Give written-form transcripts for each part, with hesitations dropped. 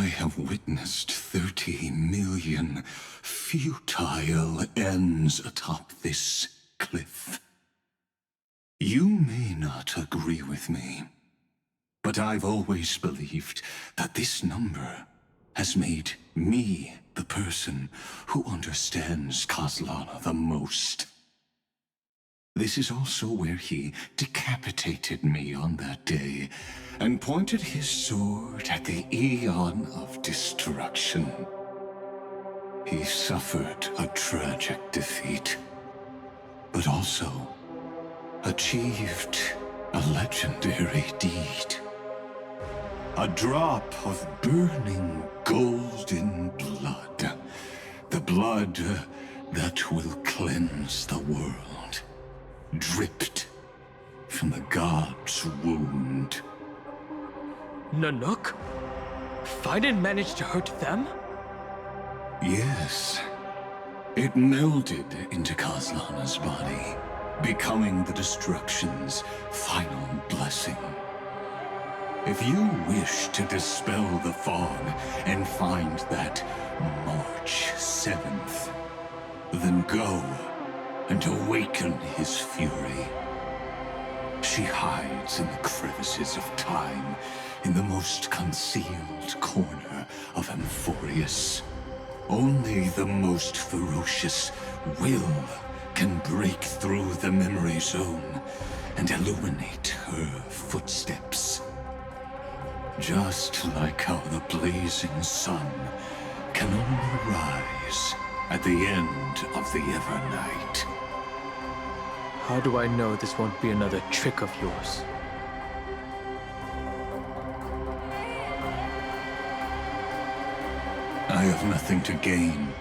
I have witnessed 30 million futile ends atop this cliff. You may not agree with me, but I've always believed that this number has made me the person who understands Kozlana the most. This is also where he decapitated me on that day and pointed his sword at the Aeon of Destruction. He suffered a tragic defeat, but also achieved a legendary deed. A drop of burning golden blood. The blood that will cleanse the world. Dripped from the god's wound. Nanook? Fiden managed to hurt them? Yes. It melded into Kozlana's body, becoming the Destruction's final blessing. If you wish to dispel the fog and find that March 7th, then go and awaken his fury. She hides in the crevices of time, in the most concealed corner of Amphorius. Only the most ferocious will can break through the memory zone and illuminate her footsteps. Just like how the blazing sun can only rise at the end of the Evernight. How do I know this won't be another trick of yours? I have nothing to gain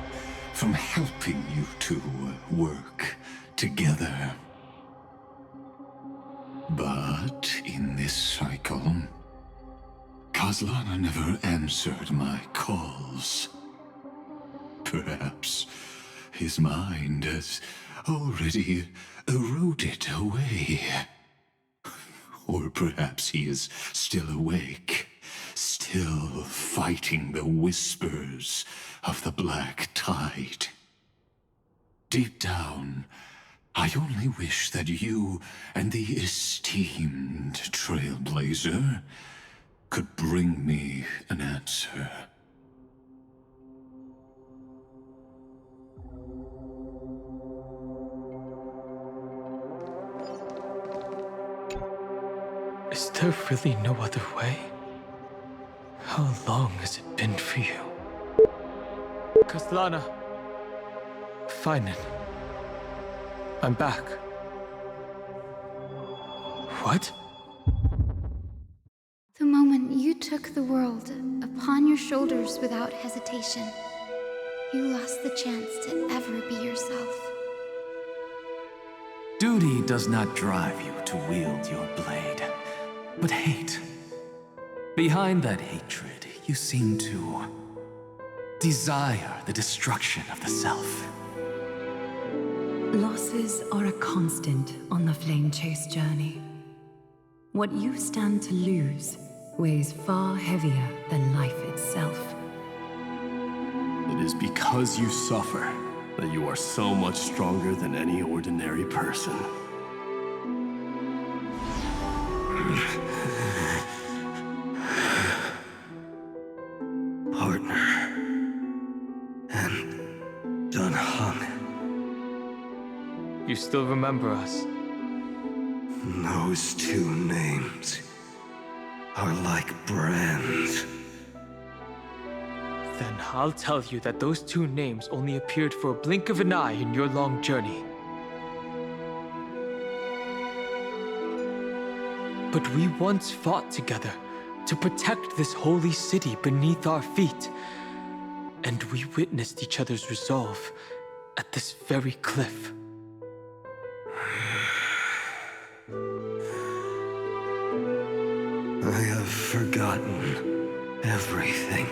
from helping you two work together. But in this cycle, Kozlana never answered my calls. Perhaps his mind has already eroded away. Or perhaps he is still awake, still fighting the whispers of the Black Tide. Deep down, I only wish that you and the esteemed Trailblazer could bring me an answer. Is there really no other way? How long has it been for you? Kozlana. Finen. I'm back. What? The moment you took the world upon your shoulders without hesitation, you lost the chance to ever be yourself. Duty does not drive you to wield your blade, but hate. Behind that hatred, you seem to desire the destruction of the self. Losses are a constant on the Flame Chase journey. What you stand to lose weighs far heavier than life itself. It is because you suffer that you are so much stronger than any ordinary person. Partner. And Dunhung. You still remember us? Those two names are like brands. Then I'll tell you that those two names only appeared for a blink of an eye in your long journey. But we once fought together to protect this holy city beneath our feet. And we witnessed each other's resolve at this very cliff. I have forgotten everything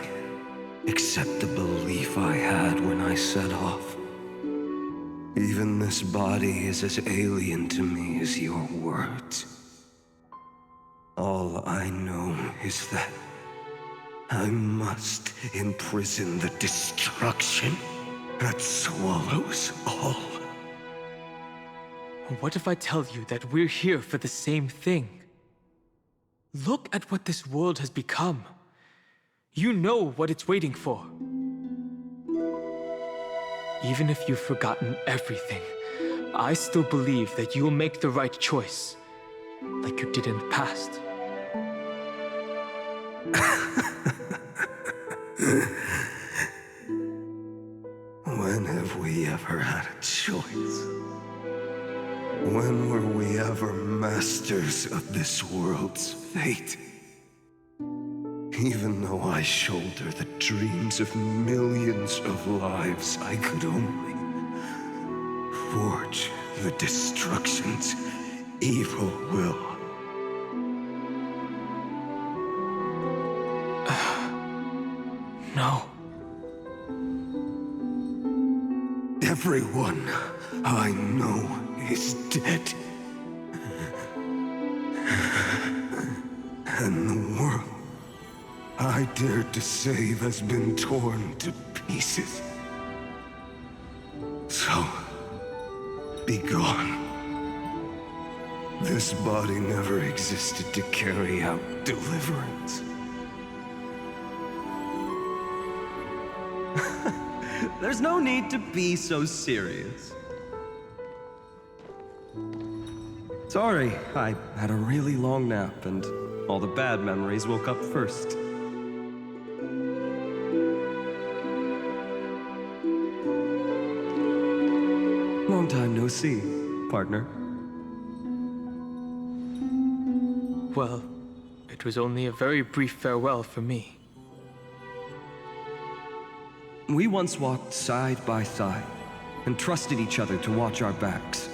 except the belief I had when I set off. Even this body is as alien to me as your words. All I know is that I must imprison the destruction that swallows all. What if I tell you that we're here for the same thing? Look at what this world has become. You know what it's waiting for. Even if you've forgotten everything, I still believe that you'll make the right choice, like you did in the past. When have we ever had a choice? When were we ever masters of this world's fate? Even though I shoulder the dreams of millions of lives, I could only forge the destruction's evil will. No. Everyone I know is dead. And the world I dared to save has been torn to pieces. So, be gone. This body never existed to carry out deliverance. There's no need to be so serious. Sorry, I had a really long nap and all the bad memories woke up first. Long time no see, partner. Well, it was only a very brief farewell for me. We once walked side by side and trusted each other to watch our backs.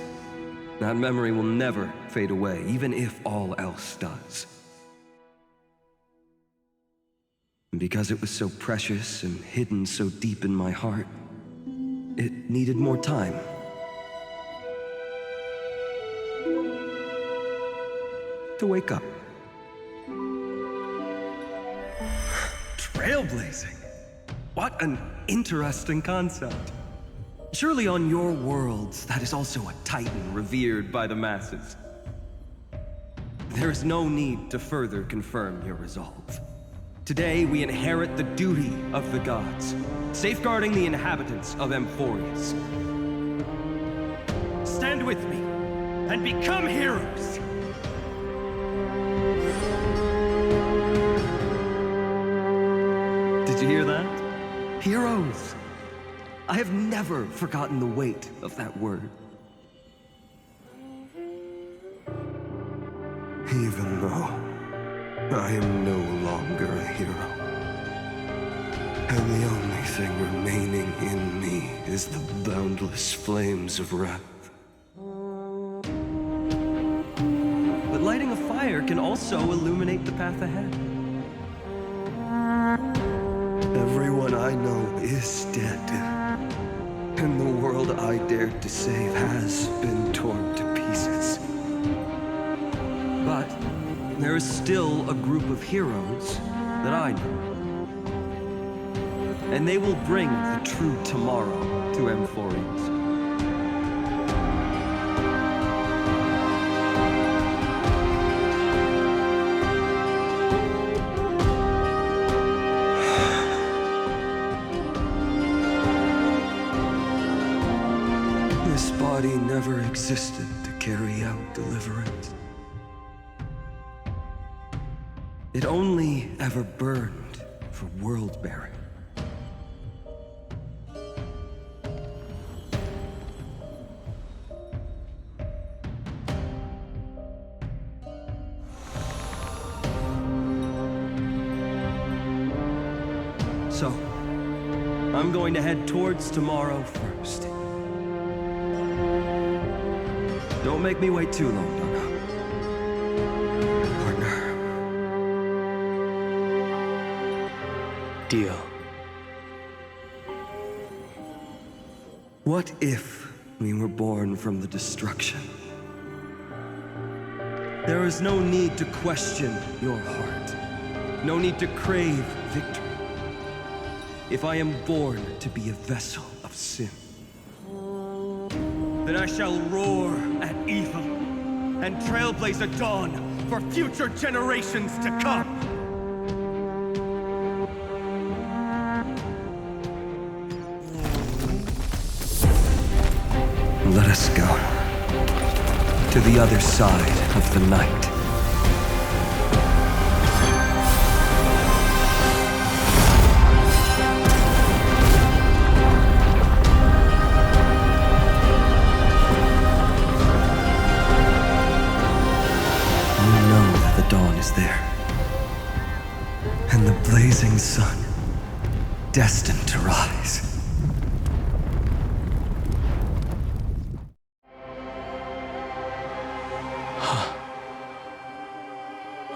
That memory will never fade away, even if all else does. And because it was so precious and hidden so deep in my heart, it needed more time. To wake up. Trailblazing. What an interesting concept. Surely on your worlds, that is also a titan revered by the masses. There is no need to further confirm your resolve. Today, we inherit the duty of the gods, safeguarding the inhabitants of Amphorius. Stand with me, and become heroes! Did you hear that? Heroes! I have never forgotten the weight of that word. Even though I am no longer a hero, and the only thing remaining in me is the boundless flames of wrath. But lighting a fire can also illuminate the path ahead. Everyone I know is dead, and the world I dared to save has been torn to pieces. But there is still a group of heroes that I know. And they will bring the true tomorrow to Amphorius. This body never existed to carry out deliverance. It only ever burned for world-bearing. So, I'm going to head towards tomorrow first. Don't make me wait too long, Donna. Partner. Deal. What if we were born from the destruction? There is no need to question your heart. No need to crave victory. If I am born to be a vessel of sin, then I shall roar at evil and trailblaze a dawn for future generations to come. Let us go to the other side of the night. Dawn is there, and the blazing sun, destined to rise.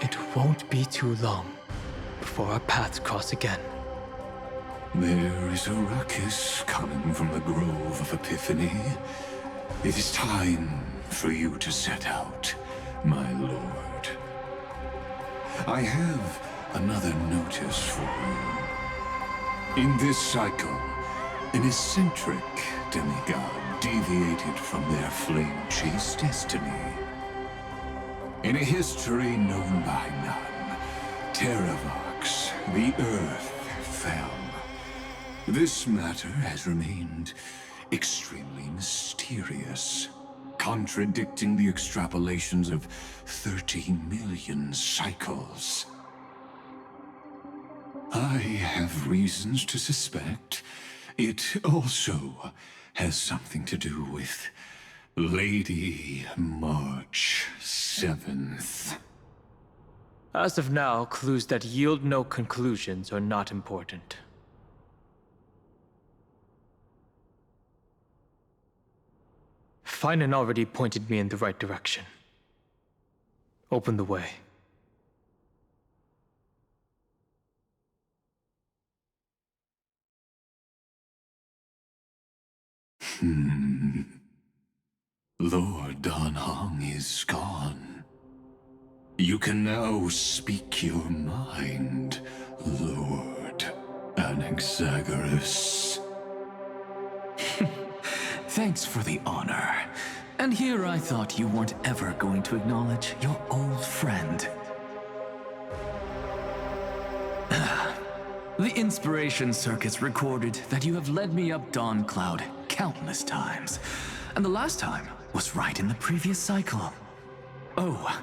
It won't be too long before our paths cross again. There is a ruckus coming from the Grove of Epiphany. It is time for you to set out, my lord. I have another notice for you. In this cycle, an eccentric demigod deviated from their flame-chased destiny. In a history known by none, Terravox, the Earth, fell. This matter has remained extremely mysterious, contradicting the extrapolations of 30 million cycles. I have reasons to suspect it also has something to do with Lady March 7th. As of now, clues that yield no conclusions are not important. Finan already pointed me in the right direction. Open the way. Lord Dan Hong is gone. You can now speak your mind, Lord Anaxagoras. Thanks for the honor. And here I thought you weren't ever going to acknowledge your old friend. The Inspiration Circuits recorded that you have led me up Dawn Cloud countless times. And the last time was right in the previous cycle. Oh,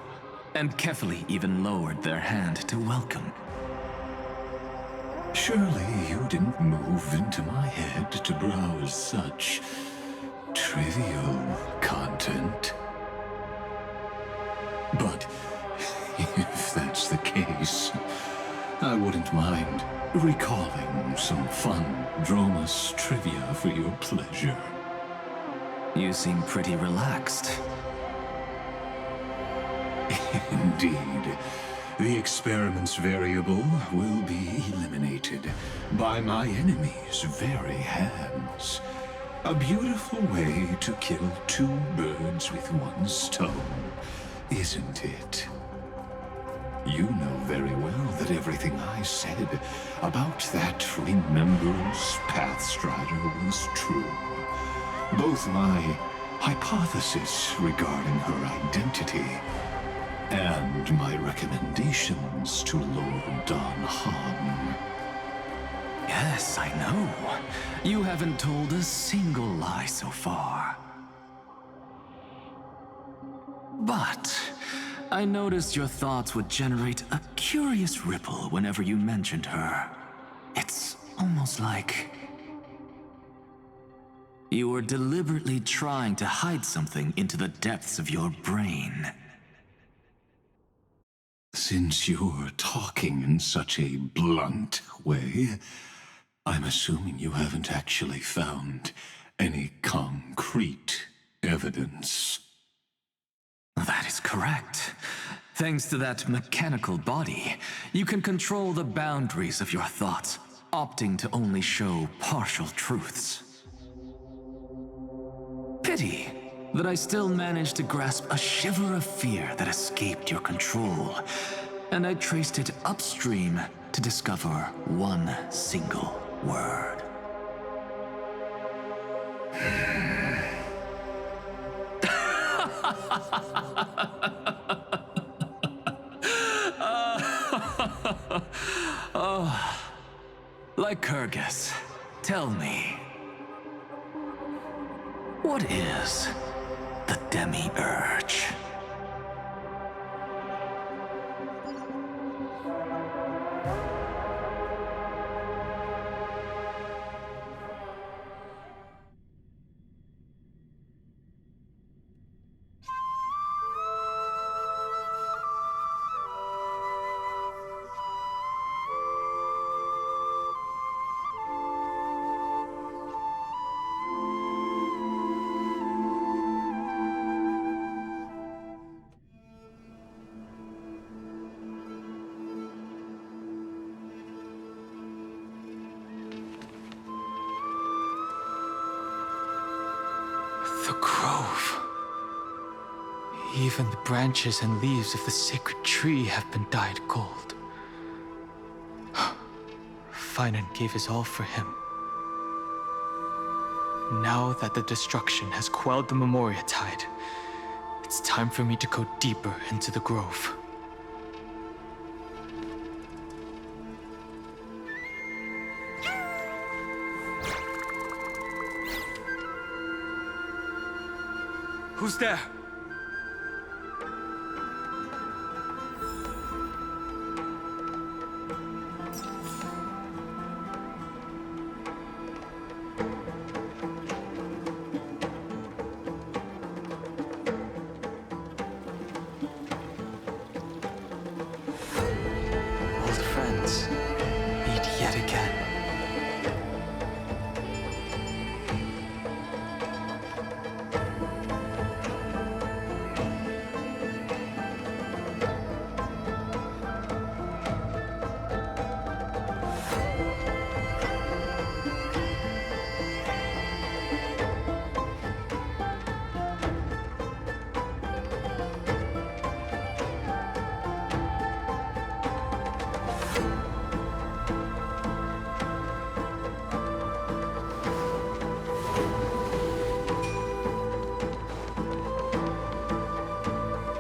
and Kefali even lowered their hand to welcome. Surely you didn't move into my head to browse such trivial content. But if that's the case, I wouldn't mind recalling some fun Dromus trivia for your pleasure. You seem pretty relaxed. Indeed. The experiment's variable will be eliminated by my enemy's very hands. A beautiful way to kill two birds with one stone, isn't it? You know very well that everything I said about that Remembrance Pathstrider was true. Both my hypothesis regarding her identity and my recommendations to Lord Dan Han. Yes, I know. You haven't told a single lie so far. But I noticed your thoughts would generate a curious ripple whenever you mentioned her. It's almost like you were deliberately trying to hide something into the depths of your brain. Since you're talking in such a blunt way, I'm assuming you haven't actually found any concrete evidence. That is correct. Thanks to that mechanical body, you can control the boundaries of your thoughts, opting to only show partial truths. Pity that I still managed to grasp a shiver of fear that escaped your control, and I traced it upstream to to discover one single word. Lycurgus, tell me, what is the Demi-Urge? The grove. Even the branches and leaves of the sacred tree have been dyed gold. Finan gave his all for him. Now that the destruction has quelled the Memoria tide, it's time for me to go deeper into the grove. Who's there? Old friends, meet yet again.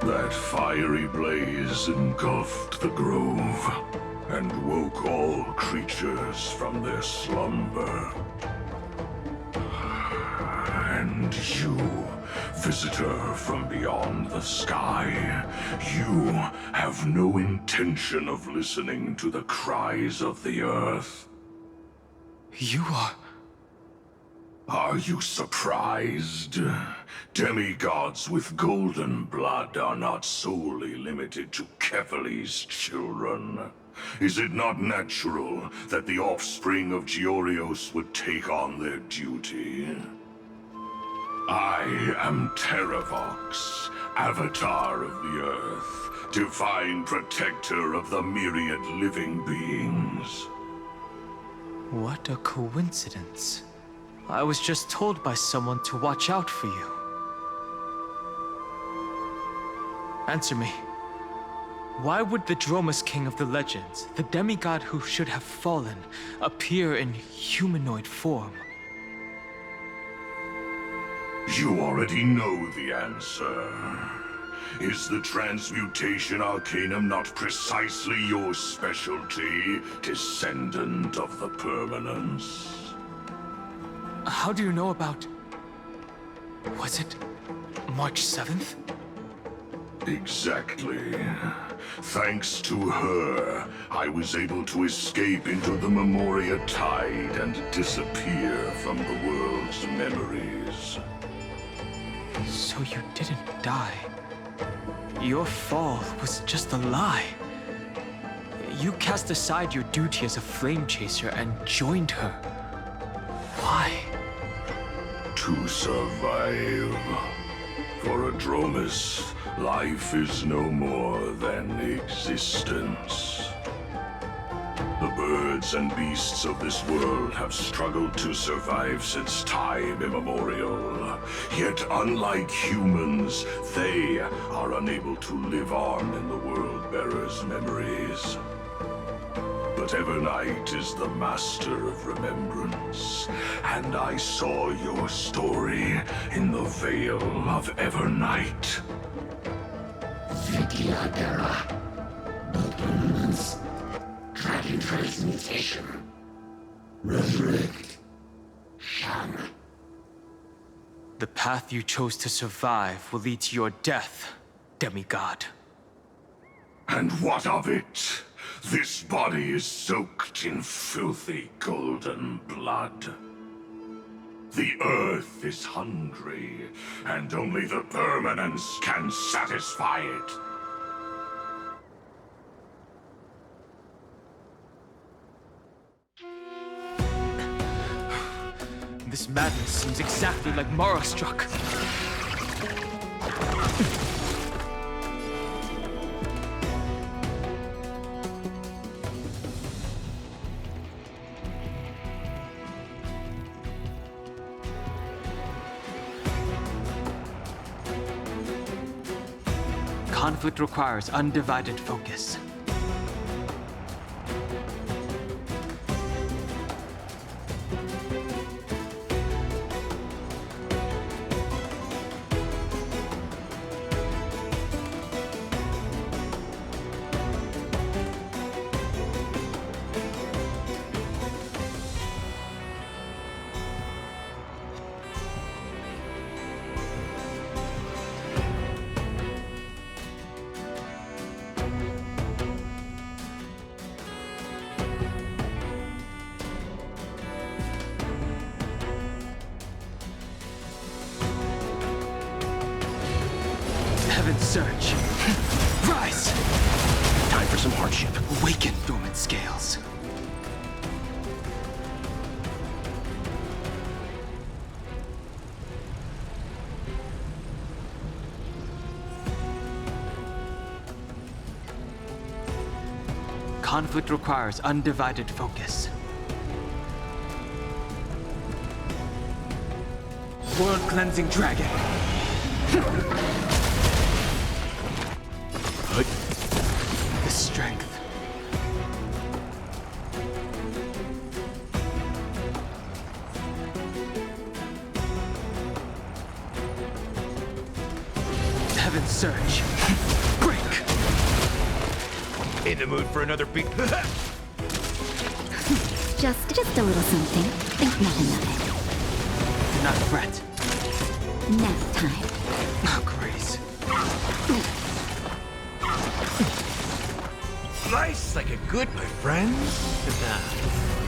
That fiery blaze engulfed the grove and woke all creatures from their slumber. And you, visitor from beyond the sky, you have no intention of listening to the cries of the earth. You are... Are you surprised? Demigods with golden blood are not solely limited to Kefali's children. Is it not natural that the offspring of Georios would take on their duty? I am Terravox, Avatar of the Earth, divine protector of the myriad living beings. What a coincidence. I was just told by someone to watch out for you. Answer me. Why would the Dromus King of the Legends, the demigod who should have fallen, appear in humanoid form? You already know the answer. Is the Transmutation Arcanum not precisely your specialty, descendant of the Permanence? How do you know about... Was it March 7th? Exactly. Thanks to her, I was able to escape into the Memoria tide and disappear from the world's memories. So you didn't die. Your fall was just a lie. You cast aside your duty as a flame chaser and joined her. Why? To survive. For a Dromus, life is no more than existence. The birds and beasts of this world have struggled to survive since time immemorial. Yet unlike humans, they are unable to live on in the World-Bearer's memories. But But Evernight is the master of remembrance, and I saw your story in the Veil of Evernight. Vigia Era. No permanence. Dragon transmutation. Resurrect. Shang. The path you chose to survive will lead to your death, demigod. And what of it? This body is soaked in filthy golden blood. The earth is hungry, and only the permanence can satisfy it. This madness seems exactly like Mara struck. Conflict requires undivided focus. Heaven's surge. Rise! Time for some hardship. Awaken, dormant scales. Conflict requires undivided focus. World-cleansing dragon. The strength. Heaven's surge. Break. In the mood for another beat? Just a little something. Think nothing of it. Do not fret. Nap time. Oh, Grace. Nice, like a good, my friends.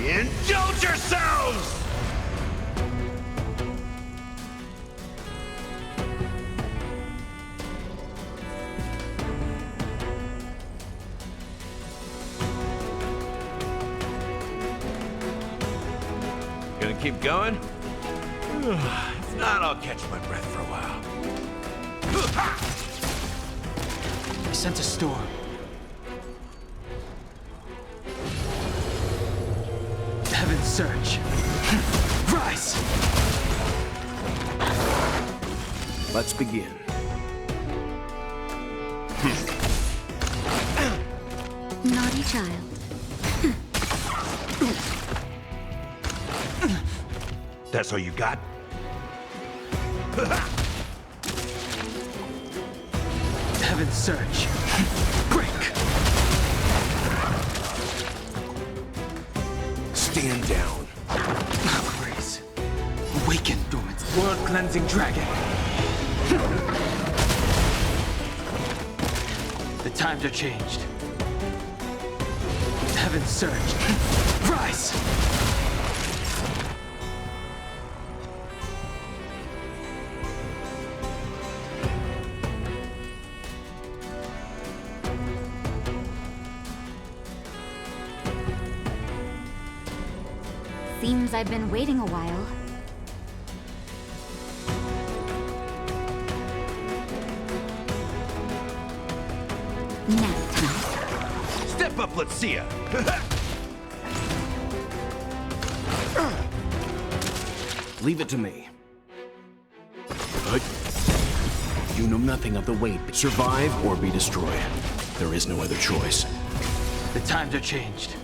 Indulge yourselves! Gonna keep going? If not, I'll catch my breath for a while. I sense a storm. Heaven's surge. Rise! Let's begin. Naughty child. That's all you got? Heaven's surge. Break! Stand down. Oh, Grace. Awaken, dormant. World-cleansing dragon. The times are changed. Heaven's surge. Rise! Seems I've been waiting a while. Nap time. Step up, let's see ya. Leave it to me. You know nothing of the weight. Survive or be destroyed. There is no other choice. The times are changed.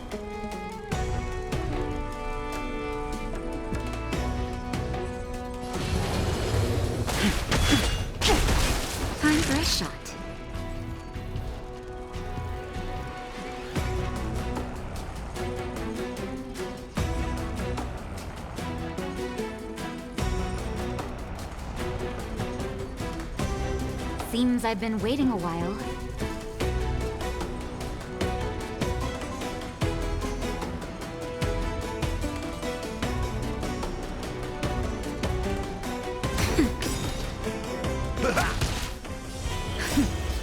Seems I've been waiting a while.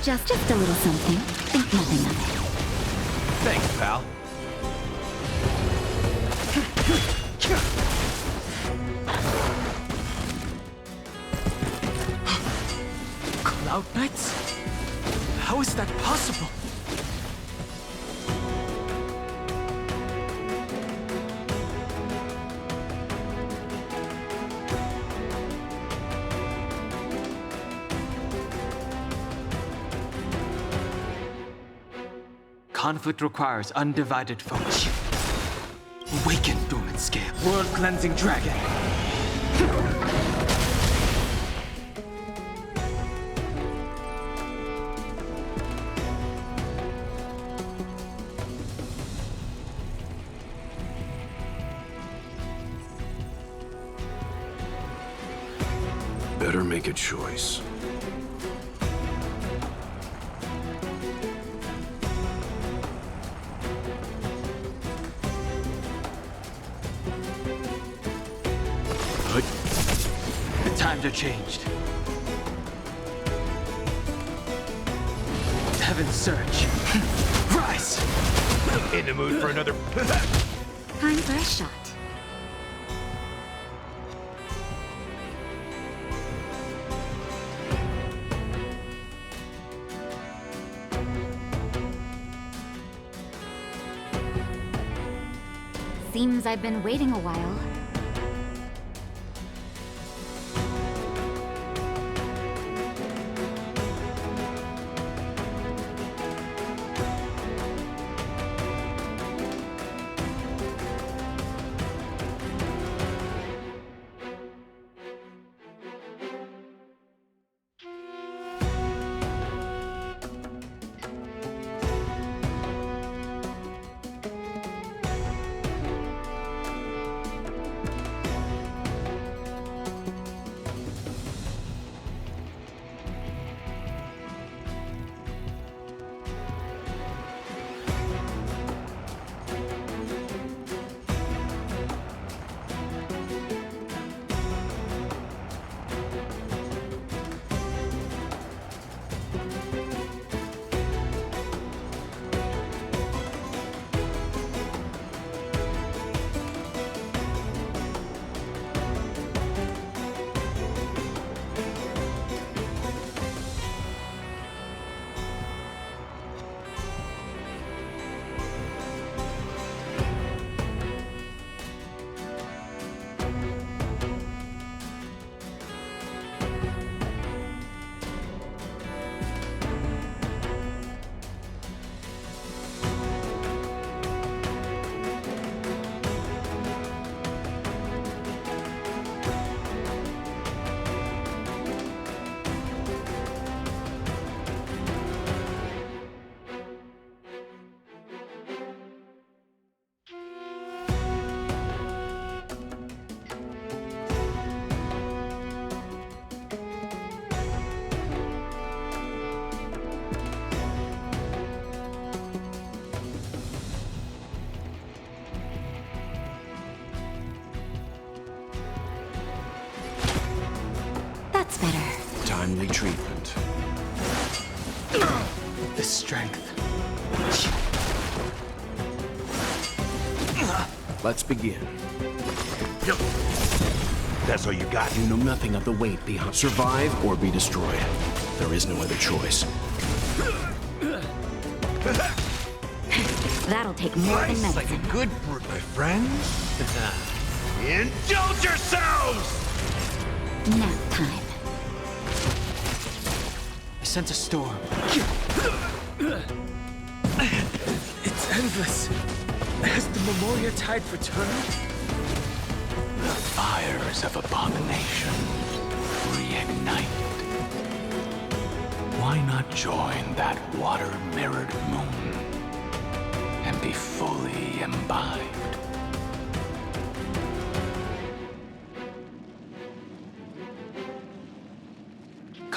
Just a little something. Think nothing of it. Thanks, pal. Cloud Knights? How is that possible? Conflict requires undivided focus. Awaken, dormant scale. World-cleansing dragon. Better make a choice. The times are changed. Heaven's surge. Rise! In the mood for another... Time for a shot. Seems I've been waiting a while. That's better. Timely treatment. The strength. Let's begin. That's all you got? You know nothing of the weight behind. Survive or be destroyed. There is no other choice. That'll take more than Nice, like medicine. a good brute, my friends. Indulge yourselves! Nap time. I sense a storm. It's endless. Has the Memoria Tide returned? The fires of abomination reignite. Why not join that water-mirrored moon and be fully imbibed?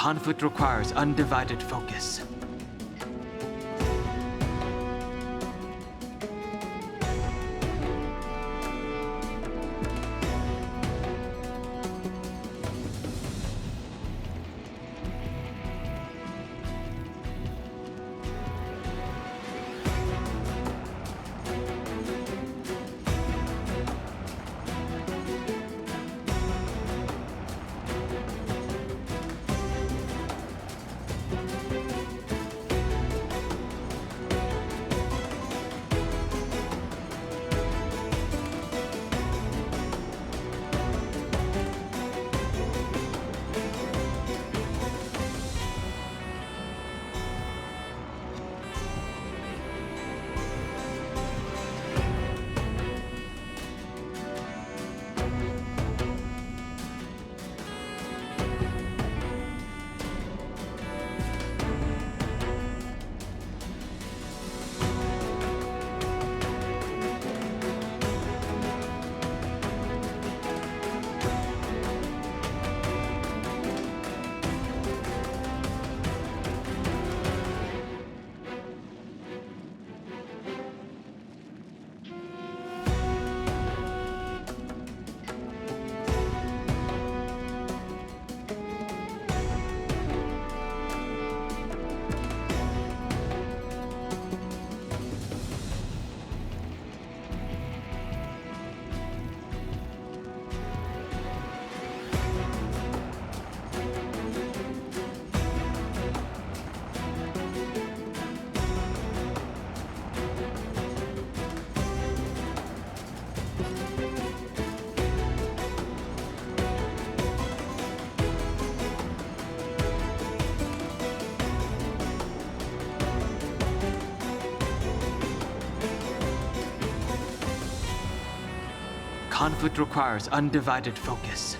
Conflict requires undivided focus. Conflict requires undivided focus.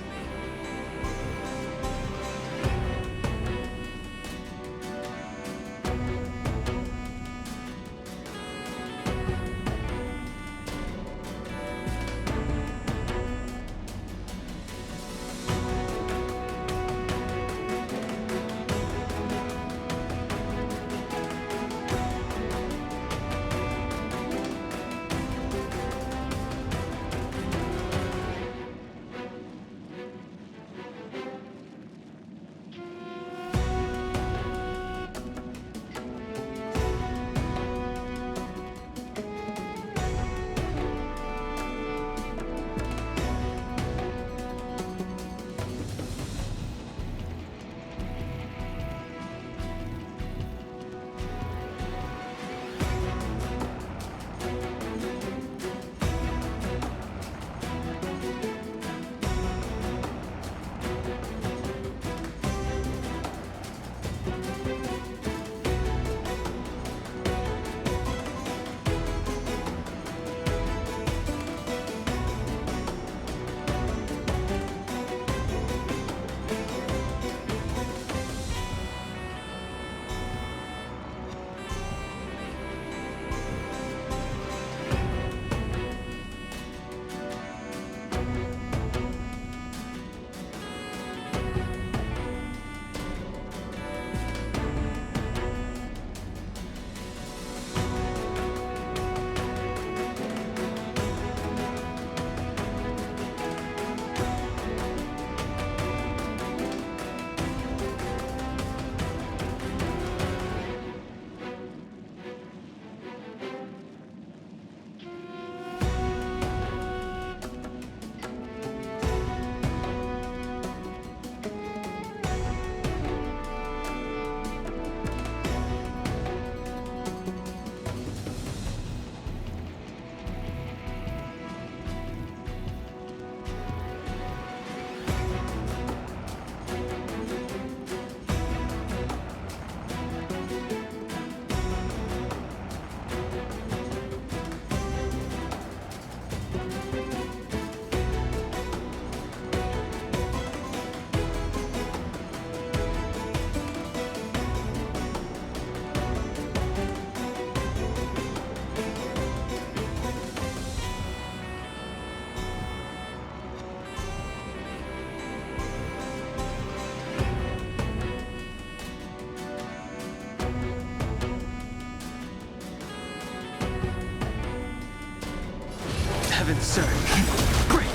Seventh Surge. Break!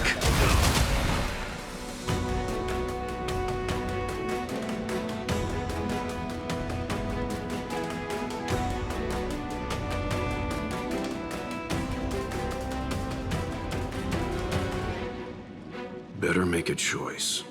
Better make a choice.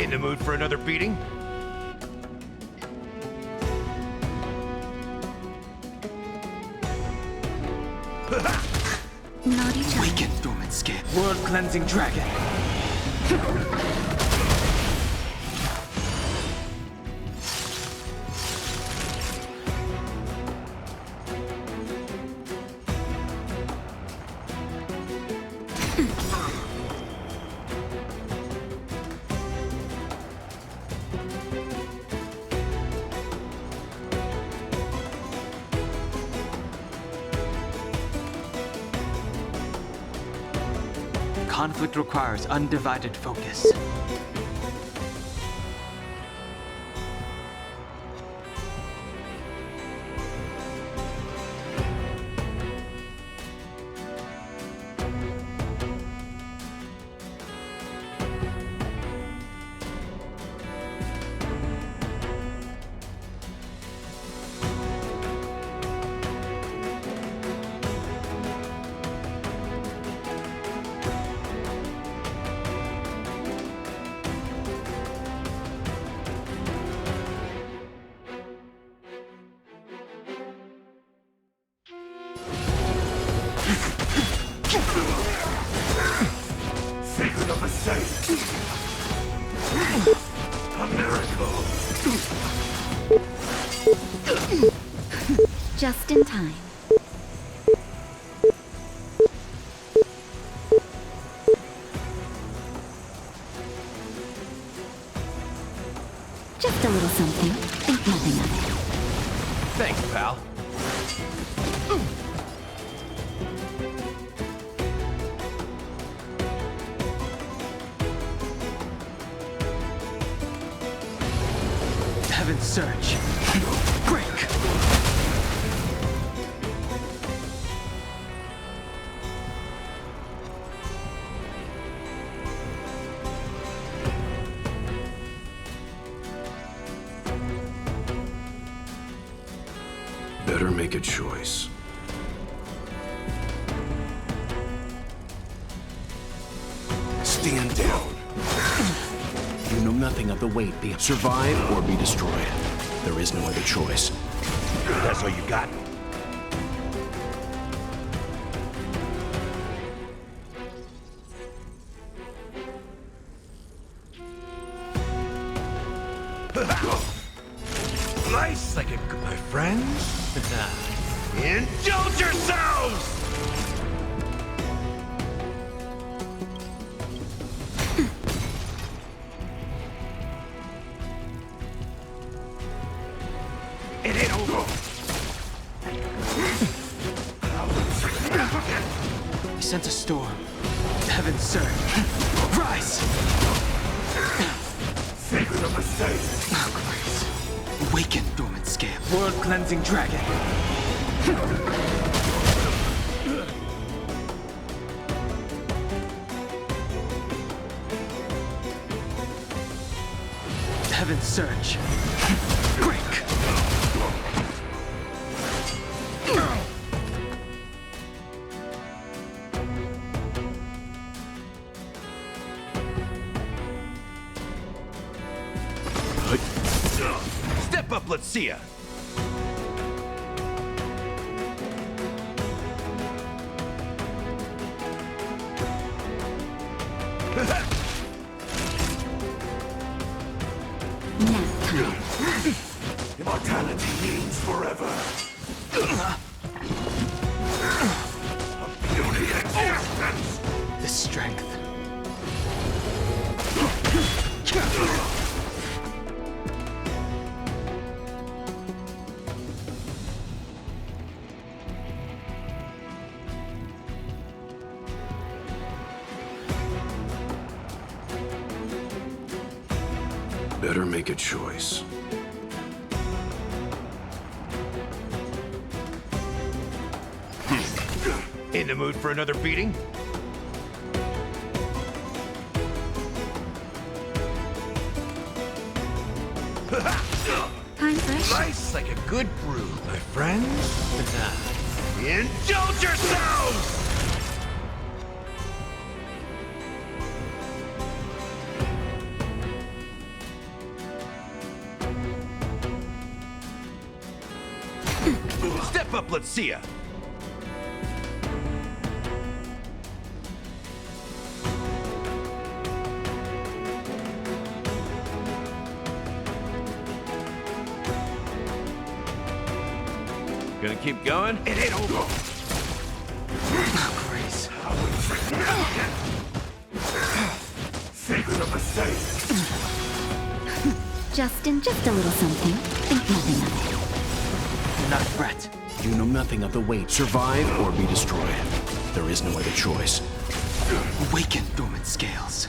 In the mood for another beating? Naughty child. Weaken, dormant scale. World cleansing dragon. Conflict requires undivided focus. Secret of a saint. A miracle. Just in time. Just a little something. Think nothing of it. Thanks, pal. Heaven's surge. Break! Better make a choice. Stand down. You know nothing of the weight beyond. Survive or be destroyed. There is no other choice. That's all you got? Nice like a my friends. Indulge yourselves! It ain't over. I sense a storm. Heaven's surge. Rise! Secret of a saint. Oh, great. Awaken, dormant scale. World cleansing dragon. Heaven's surge. Break! Step up, let's see ya. Immortality means forever. A beauty existence. The strength. Better make a choice. In the mood for another beating? Time for a shot. Nice like a good brew, my friends. Indulge yourselves! up, let's see ya. Gonna keep going? It ain't over. Grace. Secret of the safe. Justin, just a little something. Think nothing of it. Not a threat. You know nothing of the weight. Survive or be destroyed. There is no other choice. Awaken, dormant scales.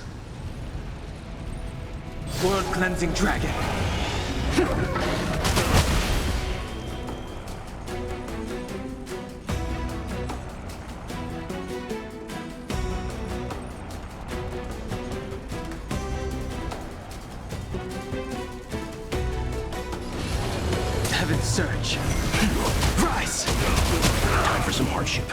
World-cleansing dragon. Heaven's surge. Rise! Time for some hardship.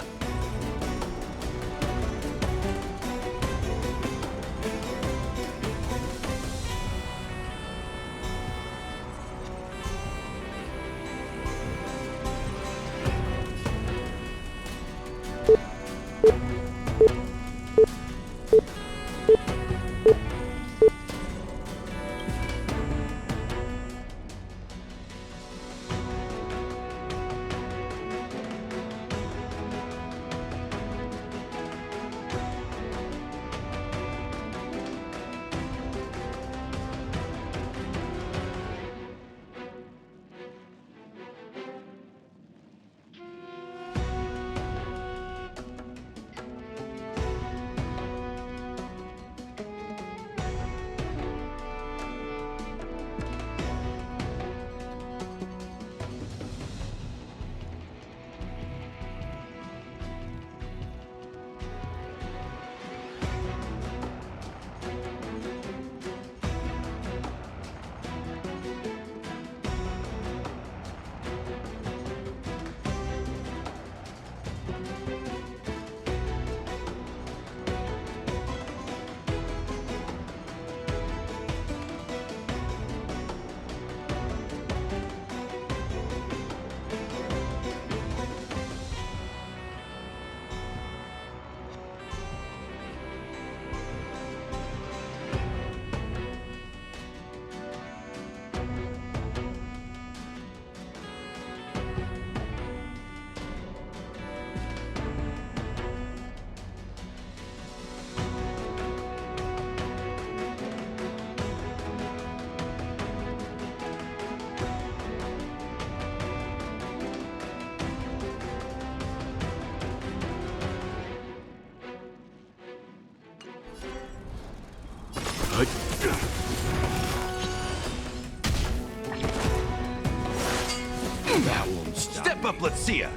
That won't stop. Step up, let's see ya.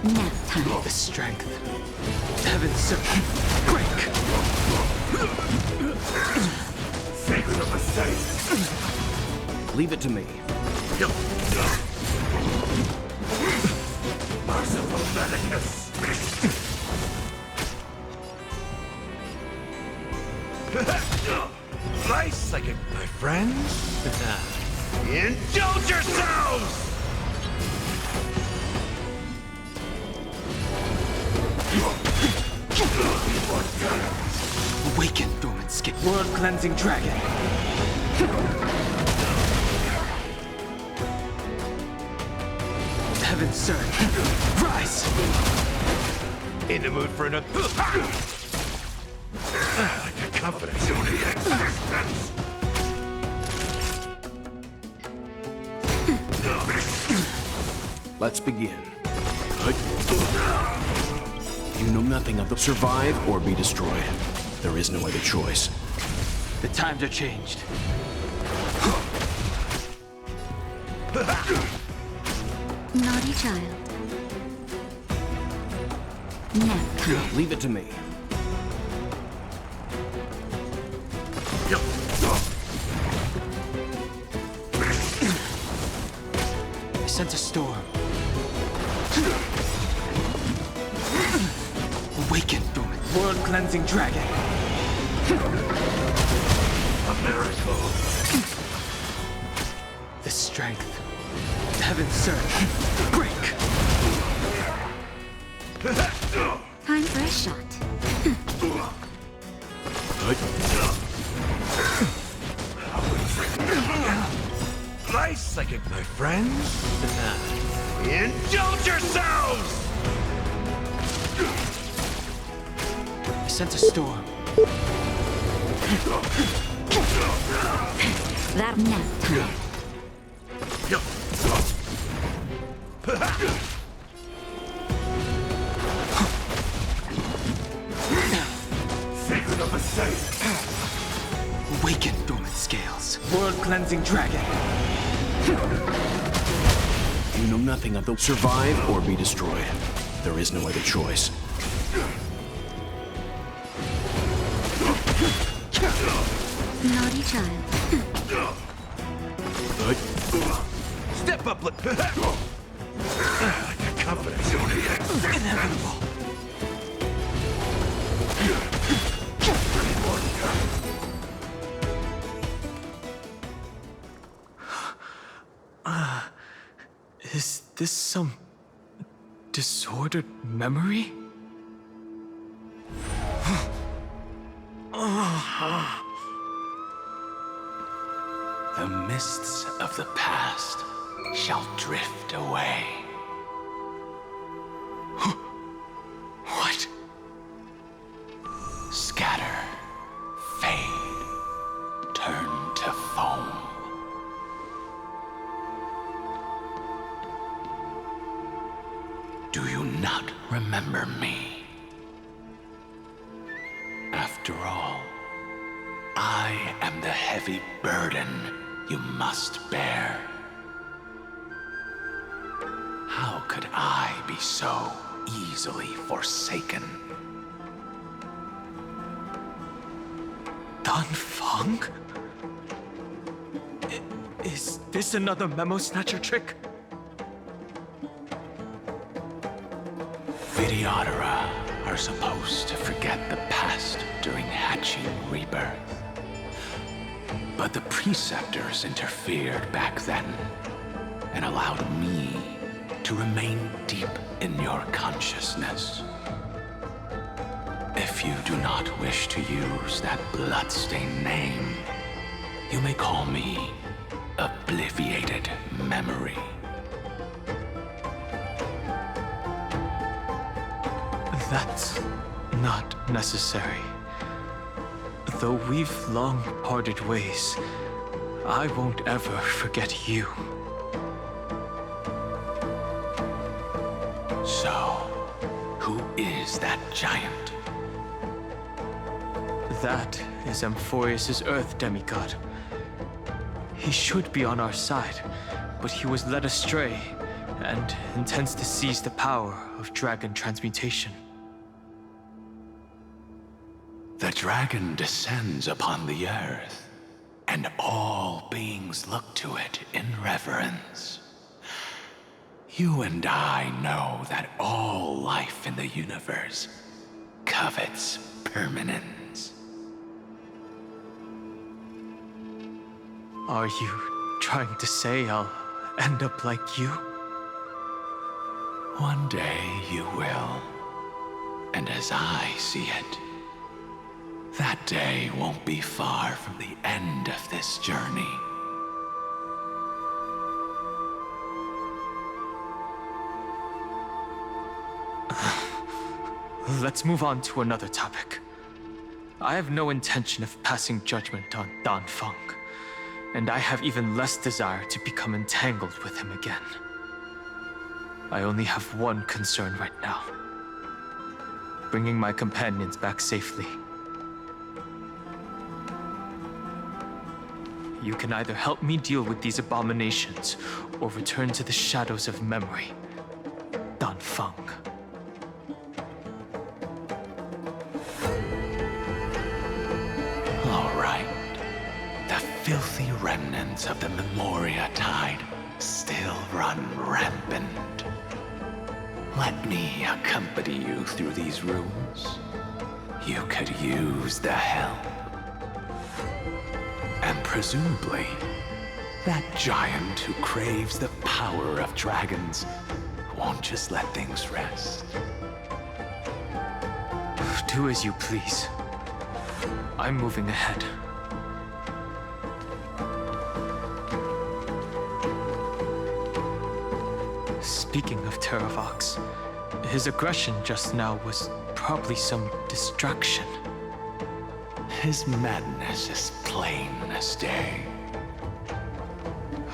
Nap time. The strength. Heaven's surge. Break! Secret of the safe. Leave it to me. Merciful Medicus. Nice second, my friends. Indulge yourselves! Awaken, dormant skin. World-cleansing dragon. Heaven's surge. Rise! In the mood for another. I got confidence. Let's begin. You know nothing of the survive or be destroyed. There is no other choice. The times are changed. Naughty child. Nap time. Leave it to me. sense a storm. Awaken, dormant, world-cleansing dragon. A miracle. The strength. Heaven's surge. Break! Time for a shot. Nice, I get my friends. Indulge yourselves! I sense a storm. That nap time. Secret of the safe. Awaken, dormant scales. World-cleansing dragon. You know nothing of the survive or be destroyed. There is no other choice. Naughty child. Step up, like a confidence. Inevitable. Is this some disordered memory? The mists of the past shall drift away. What? Scatter, fade, turn to foam. Do you not remember me? After all, I am the heavy burden you must bear. How could I be so easily forsaken? Dan Feng? Is this another memo snatcher trick? Videodora are supposed to forget the past during hatching rebirth. But the preceptors interfered back then and allowed me to remain deep in your consciousness. If you do not wish to use that bloodstained name, you may call me Obliviated Memory. That's not necessary. Though we've long parted ways, I won't ever forget you. So, who is that giant? That is Amphorius' Earth demigod. He should be on our side, but he was led astray and intends to seize the power of dragon transmutation. The dragon descends upon the earth, and all beings look to it in reverence. You and I know that all life in the universe covets permanence. Are you trying to say I'll end up like you? One day you will, and as I see it, that day won't be far from the end of this journey. Let's move on to another topic. I have no intention of passing judgment on Dan Feng, and I have even less desire to become entangled with him again. I only have one concern right now: bringing my companions back safely. You can either help me deal with these abominations, or return to the shadows of memory. Dan Feng. All right. The filthy remnants of the Memoria Tide still run rampant. Let me accompany you through these rooms. You could use the help. And presumably, that giant who craves the power of dragons won't just let things rest. Do as you please. I'm moving ahead. Speaking of Terravox, his aggression just now was probably some distraction. His madness is plain as day.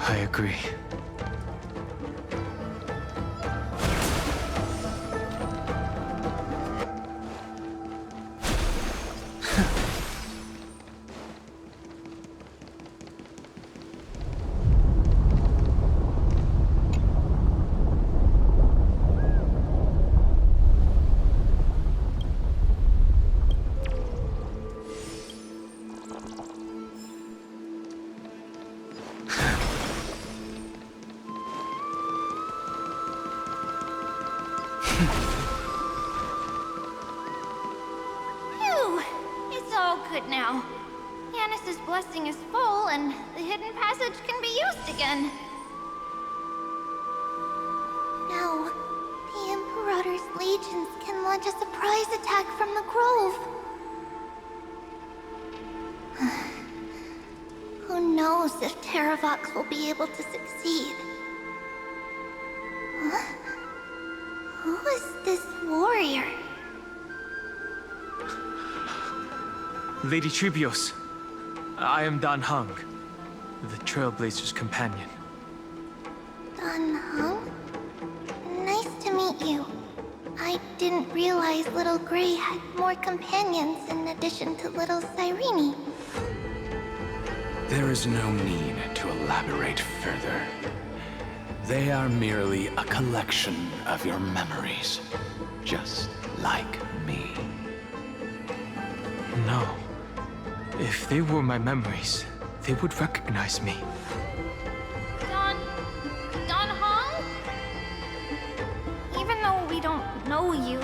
I agree. Phew! It's all good now. Yanis's blessing is full, and the hidden passage can be used again. Now, the Imperator's legions can launch a surprise attack from the grove. Who knows if Terravox will be able to succeed? Huh? Who is this warrior? Lady Trebios, I am Dan Heng, the Trailblazer's companion. Dan Heng? Nice to meet you. I didn't realize Little Gray had more companions in addition to Little Cyrene. There is no need to elaborate further. They are merely a collection of your memories, just like me. No. If they were my memories, they would recognize me. Dan Heng? Even though we don't know you,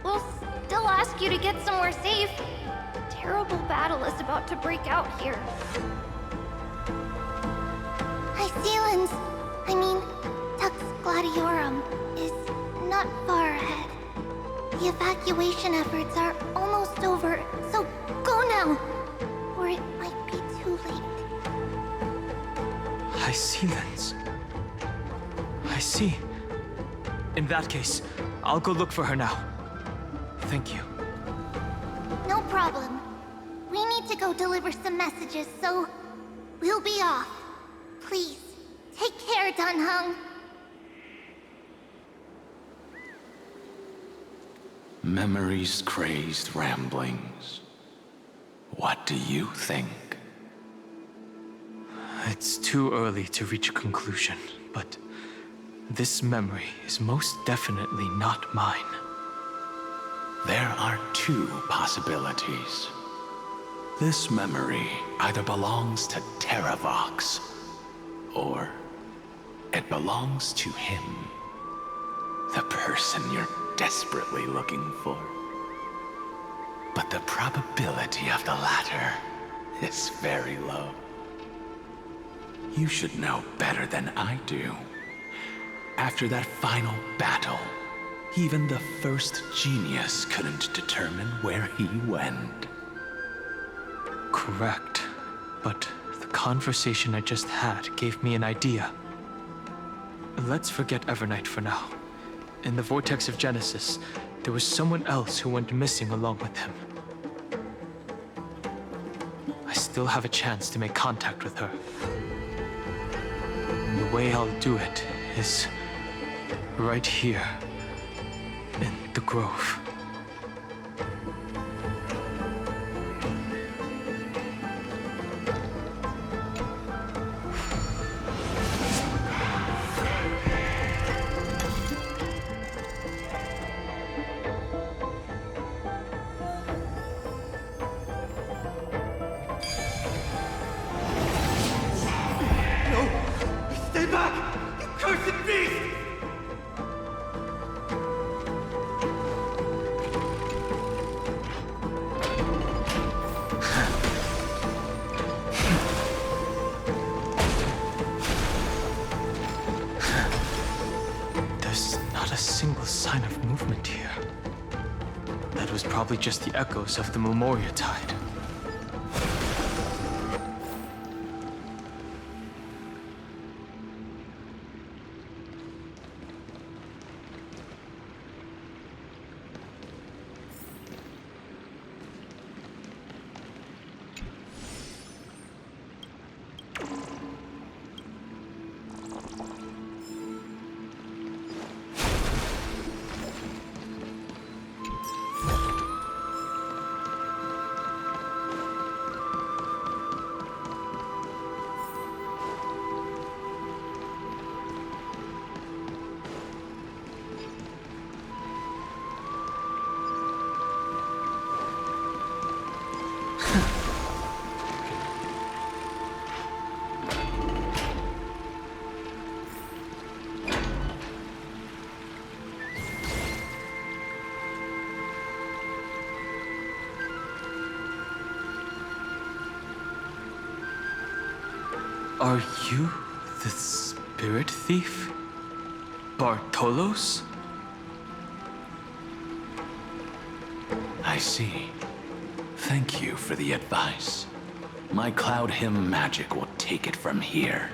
we'll still ask you to get somewhere safe. A terrible battle is about to break out here. Iceland's, Tux Gladiorum, is not far ahead. The evacuation efforts are almost over, so go now, or it might be too late. Iceland's. I see. In that case, I'll go look for her now. Thank you. No problem. We need to go deliver some messages, so we'll be off. Please, take care, Dan Heng. Memories crazed ramblings. What do you think? It's too early to reach a conclusion, but this memory is most definitely not mine. There are two possibilities. This memory either belongs to Terravox, or it belongs to him. The person you're desperately looking for. But the probability of the latter is very low. You should know better than I do. After that final battle, even the first genius couldn't determine where he went. Correct. But the conversation I just had gave me an idea. Let's forget Evernight for now. In the Vortex of Genesis, there was someone else who went missing along with him. I still have a chance to make contact with her. And the way I'll do it is right here in the grove. accursed beast! There's not a single sign of movement here. That was probably just the echoes of the Memoria Tide. Are you the spirit thief? Bartolos? I see. Thank you for the advice. My Cloud Hymn magic will take it from here.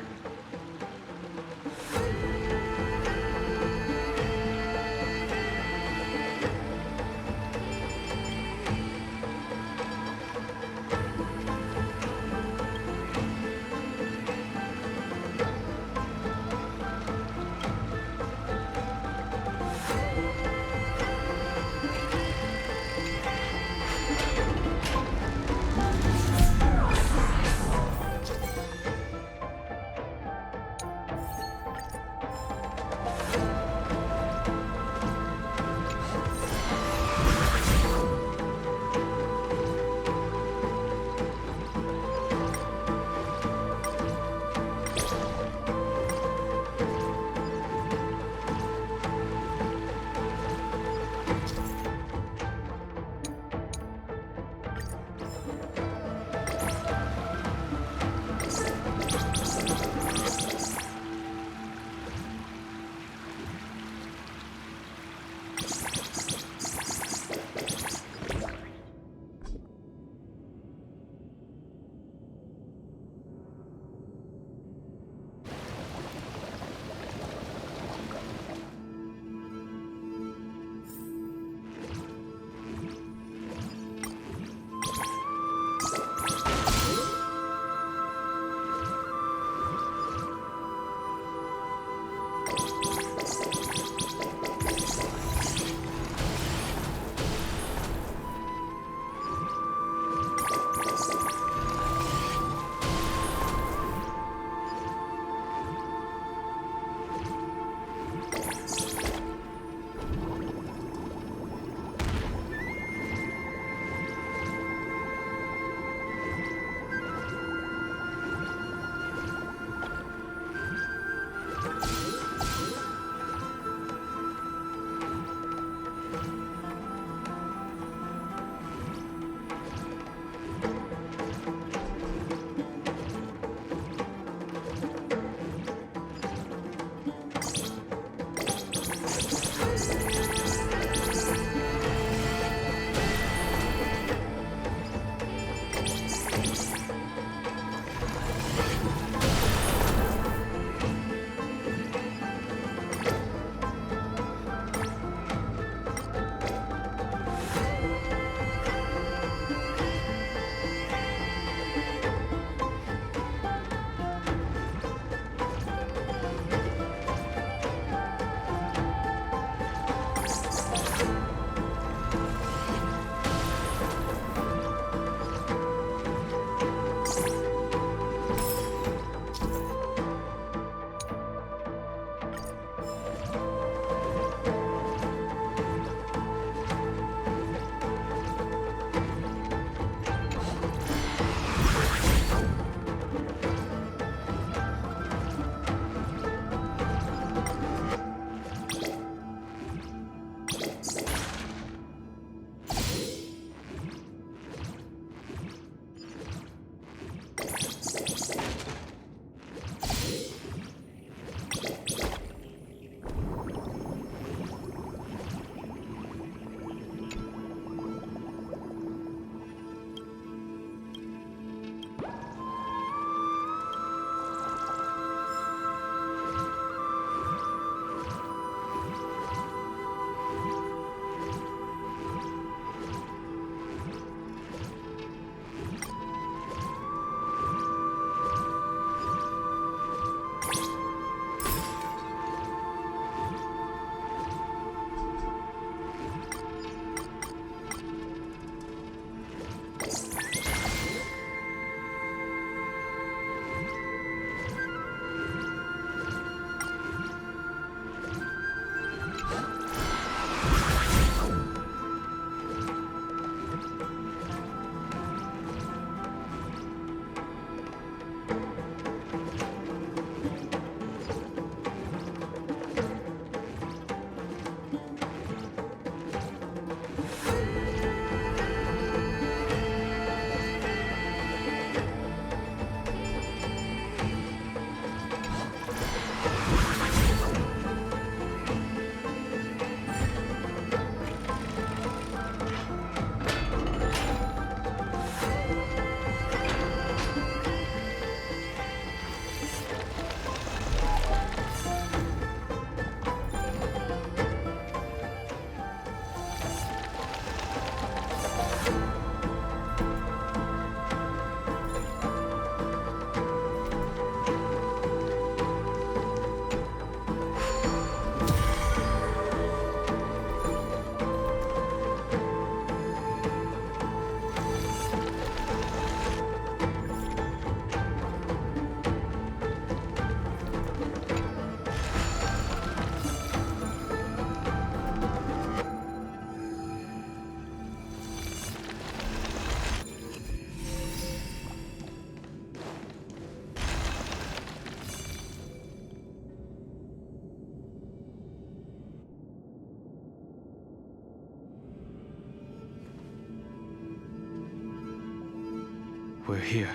here.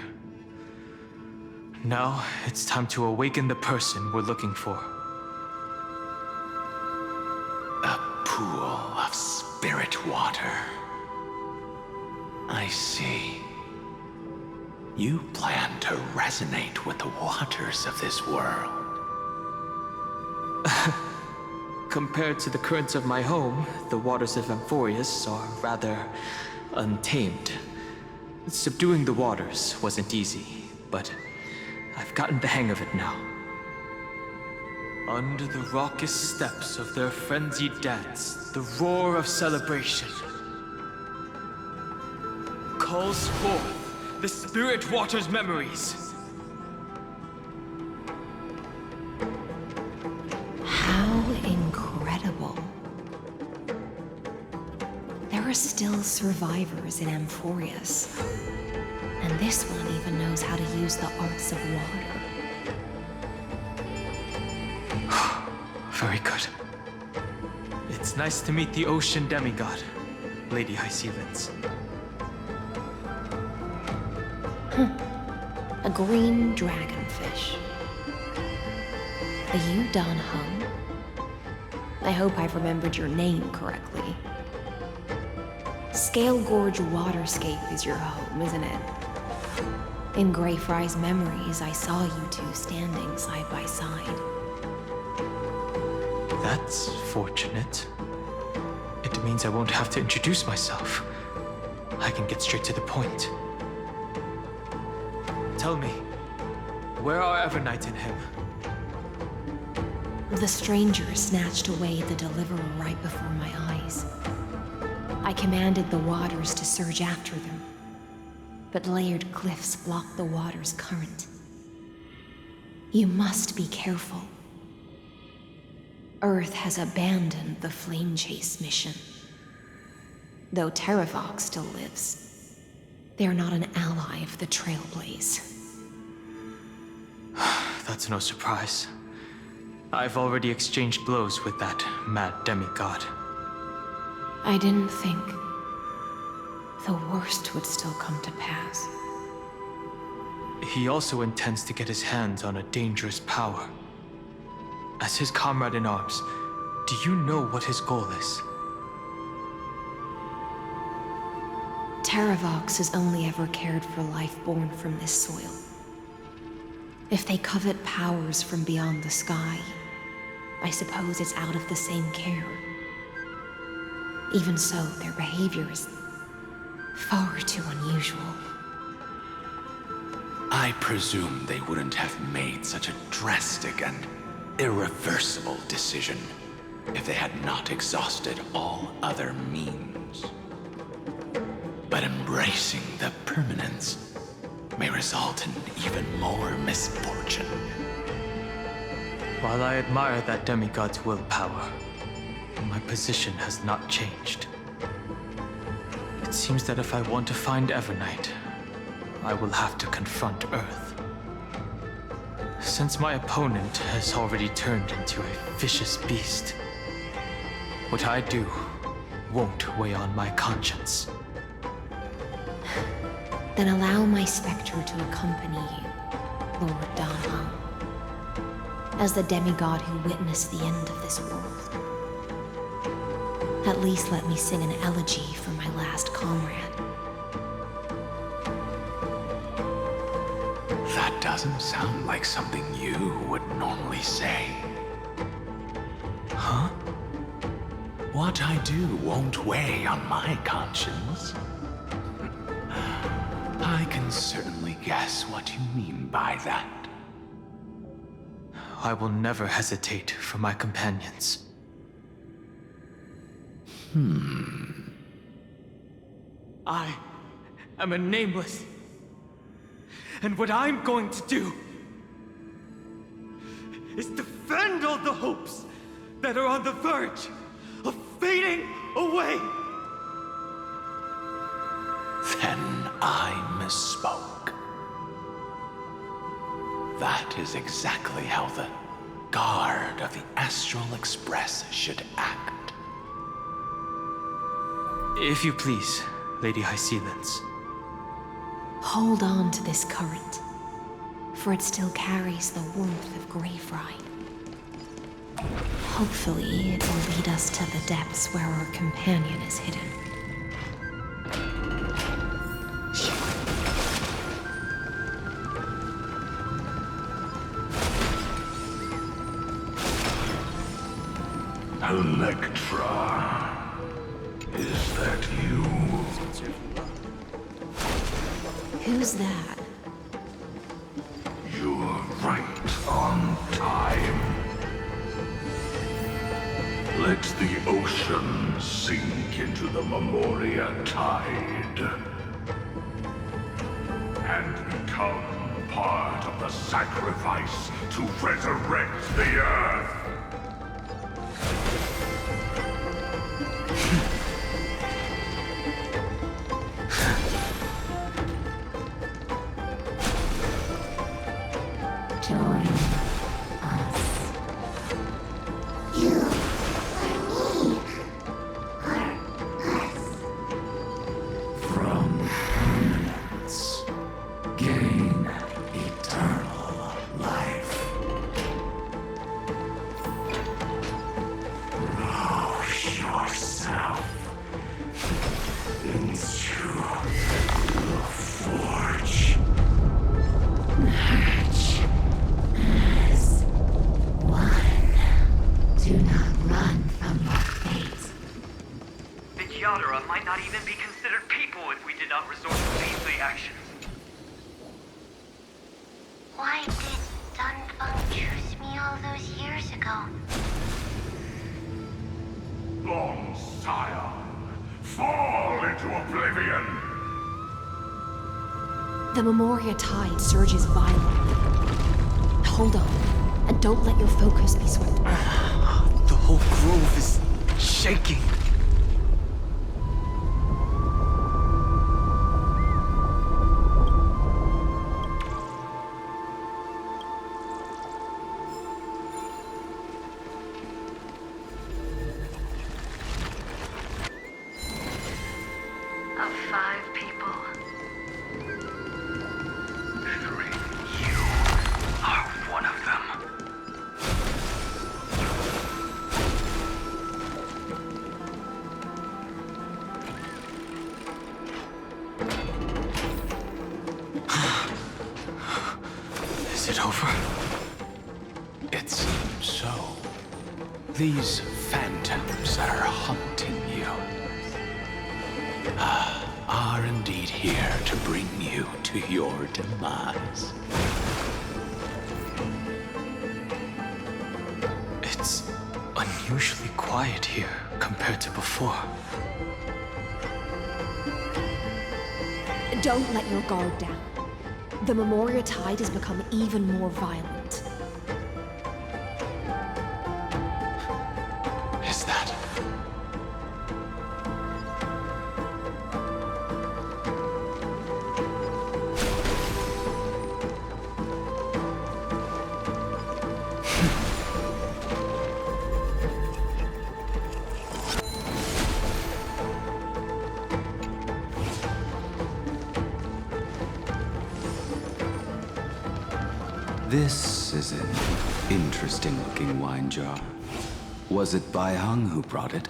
Now, it's time to awaken the person we're looking for. A pool of spirit water. I see. You plan to resonate with the waters of this world. Compared to the currents of my home, the waters of Amphorius are rather untamed. Subduing the waters wasn't easy, but I've gotten the hang of it now. Under the raucous steps of their frenzied dance, the roar of celebration calls forth the spirit water's memories. How incredible. There are still survivors in Amphorius. And this one even knows how to use the arts of water. Very good. It's nice to meet the ocean demigod, Lady Hycealens. A green dragonfish. Are you Dan Hung? I hope I've remembered your name correctly. Scale Gorge Waterscape is your home, isn't it? In Greyfry's memories, I saw you two standing side by side. That's fortunate. It means I won't have to introduce myself. I can get straight to the point. Tell me, where are Evernight and him? The stranger snatched away the deliverer right before my eyes. I commanded the waters to surge after them, but layered cliffs blocked the water's current. You must be careful. Earth has abandoned the Flame Chase mission. Though Terravox still lives, they are not an ally of the Trailblaze. That's no surprise. I've already exchanged blows with that mad demigod. I didn't think the worst would still come to pass. He also intends to get his hands on a dangerous power. As his comrade in arms, do you know what his goal is? Terravox has only ever cared for life born from this soil. If they covet powers from beyond the sky, I suppose it's out of the same care. Even so, their behavior is far too unusual. I presume they wouldn't have made such a drastic and irreversible decision if they had not exhausted all other means. But embracing the permanence may result in even more misfortune. While I admire that demigod's willpower, my position has not changed. It seems that if I want to find Evernight, I will have to confront Earth. Since my opponent has already turned into a vicious beast, what I do won't weigh on my conscience. Then allow my specter to accompany you, Lord Danhang, as the demigod who witnessed the end of this world. At least let me sing an elegy for my last comrade. That doesn't sound like something you would normally say. Huh? What I do won't weigh on my conscience. I can certainly guess what you mean by that. I will never hesitate for my companions. I am a nameless. And what I'm going to do is defend all the hopes that are on the verge of fading away. Then I misspoke. That is exactly how the guard of the Astral Express should act. If you please, Lady Hycealens. Hold on to this current, for it still carries the warmth of Greyfry. Hopefully, it will lead us to the depths where our companion is hidden. Electra, is that you? Who's that? You're right on time. Let the ocean sink into the Memoria tide and become part of the sacrifice to resurrect the Earth. Might not even be considered people if we did not resort to beastly actions. Why did Dunfeng choose me all those years ago? Long Scion, fall into oblivion! The Memoria tide surges violently. Hold on, and don't let your focus be swept back. The whole grove is shaking. Of 5 people, 3, you are one of them. Is it over? It seems so. These phantoms that are haunting you are indeed here to bring you to your demise. It's unusually quiet here compared to before. Don't let your guard down. The Memoria tide has become even more violent. Is that? This is an interesting-looking wine jar. Was it Baihang who brought it?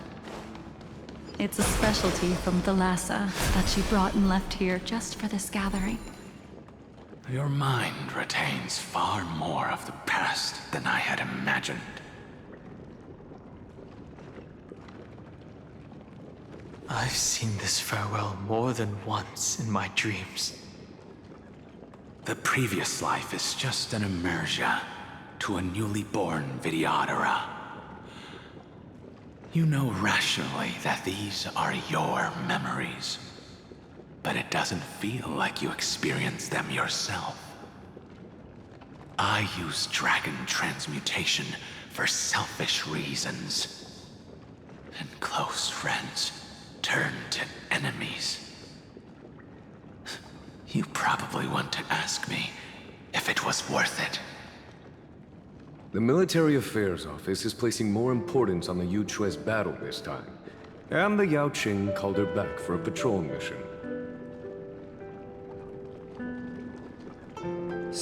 It's a specialty from Thalassa that she brought and left here just for this gathering. Your mind retains far more of the past than I had imagined. I've seen this farewell more than once in my dreams. The previous life is just an inertia to a newly born Vidyadhara. You know rationally that these are your memories, but it doesn't feel like you experienced them yourself. I use dragon transmutation for selfish reasons, and close friends turn to enemies. You probably want to ask me if it was worth it. The Military Affairs Office is placing more importance on the Yuchue's battle this time. And the Yaoqing called her back for a patrol mission.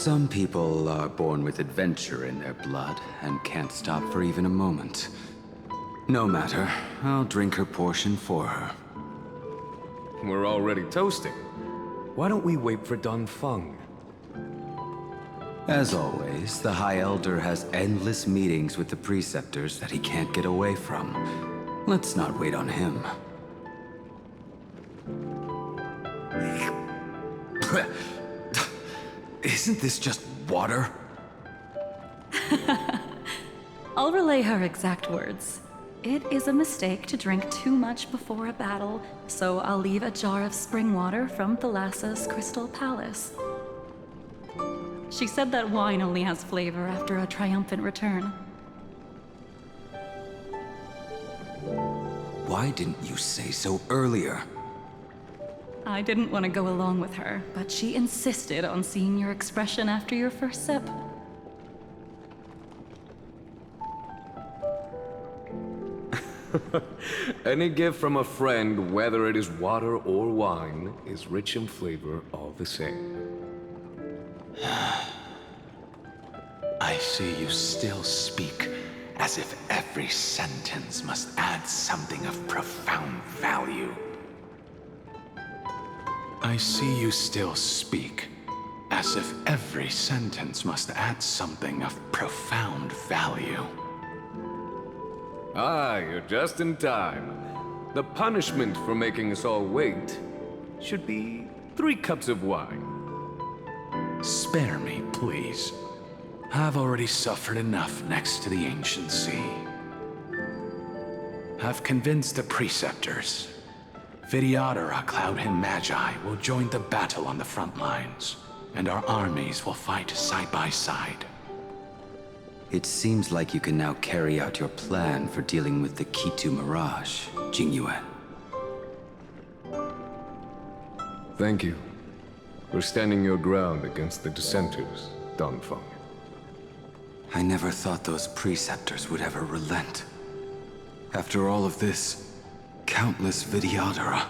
Some people are born with adventure in their blood and can't stop for even a moment. No matter, I'll drink her portion for her. We're already toasting. Why don't we wait for Don Feng? As always, the High Elder has endless meetings with the Preceptors that he can't get away from. Let's not wait on him. Isn't this just water? I'll relay her exact words. It is a mistake to drink too much before a battle, so I'll leave a jar of spring water from Thalassa's Crystal Palace. She said that wine only has flavor after a triumphant return. Why didn't you say so earlier? I didn't want to go along with her, but she insisted on seeing your expression after your first sip. Any gift from a friend, whether it is water or wine, is rich in flavor all the same. I see you still speak as if every sentence must add something of profound value. I see you still speak as if every sentence must add something of profound value. Ah, you're just in time. The punishment for making us all wait should be 3 cups of wine. Spare me, please. I've already suffered enough next to the ancient sea. I've convinced the Preceptors. Vidyadhara Cloudhymn Magi will join the battle on the front lines, and our armies will fight side by side. It seems like you can now carry out your plan for dealing with the Kitu Mirage, Jingyuan. Thank you for standing your ground against the dissenters, Don Feng. I never thought those Preceptors would ever relent. After all of this, countless Vidyadhara.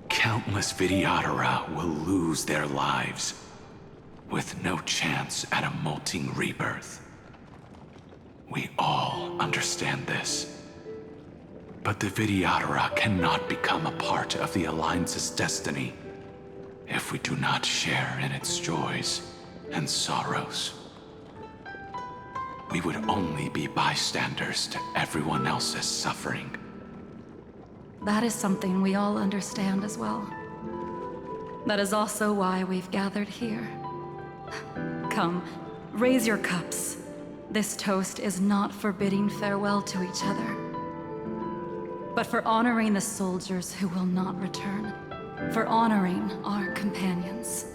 Countless Vidyadhara will lose their lives, with no chance at a molting rebirth. We all understand this. But the Vidyadhara cannot become a part of the Alliance's destiny if we do not share in its joys and sorrows. We would only be bystanders to everyone else's suffering. That is something we all understand as well. That is also why we've gathered here. Come, raise your cups. This toast is not for bidding farewell to each other, but for honoring the soldiers who will not return, for honoring our companions.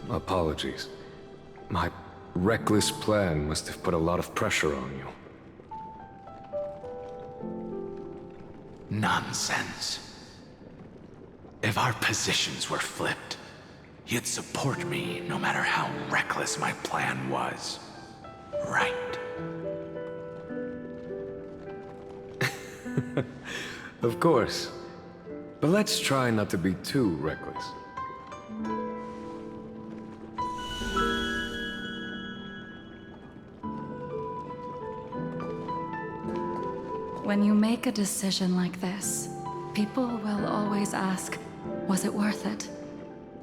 Apologies. My reckless plan must have put a lot of pressure on you. Nonsense. If our positions were flipped, you'd support me no matter how reckless my plan was. Right? Of course. But let's try not to be too reckless. When you make a decision like this, people will always ask, was it worth it?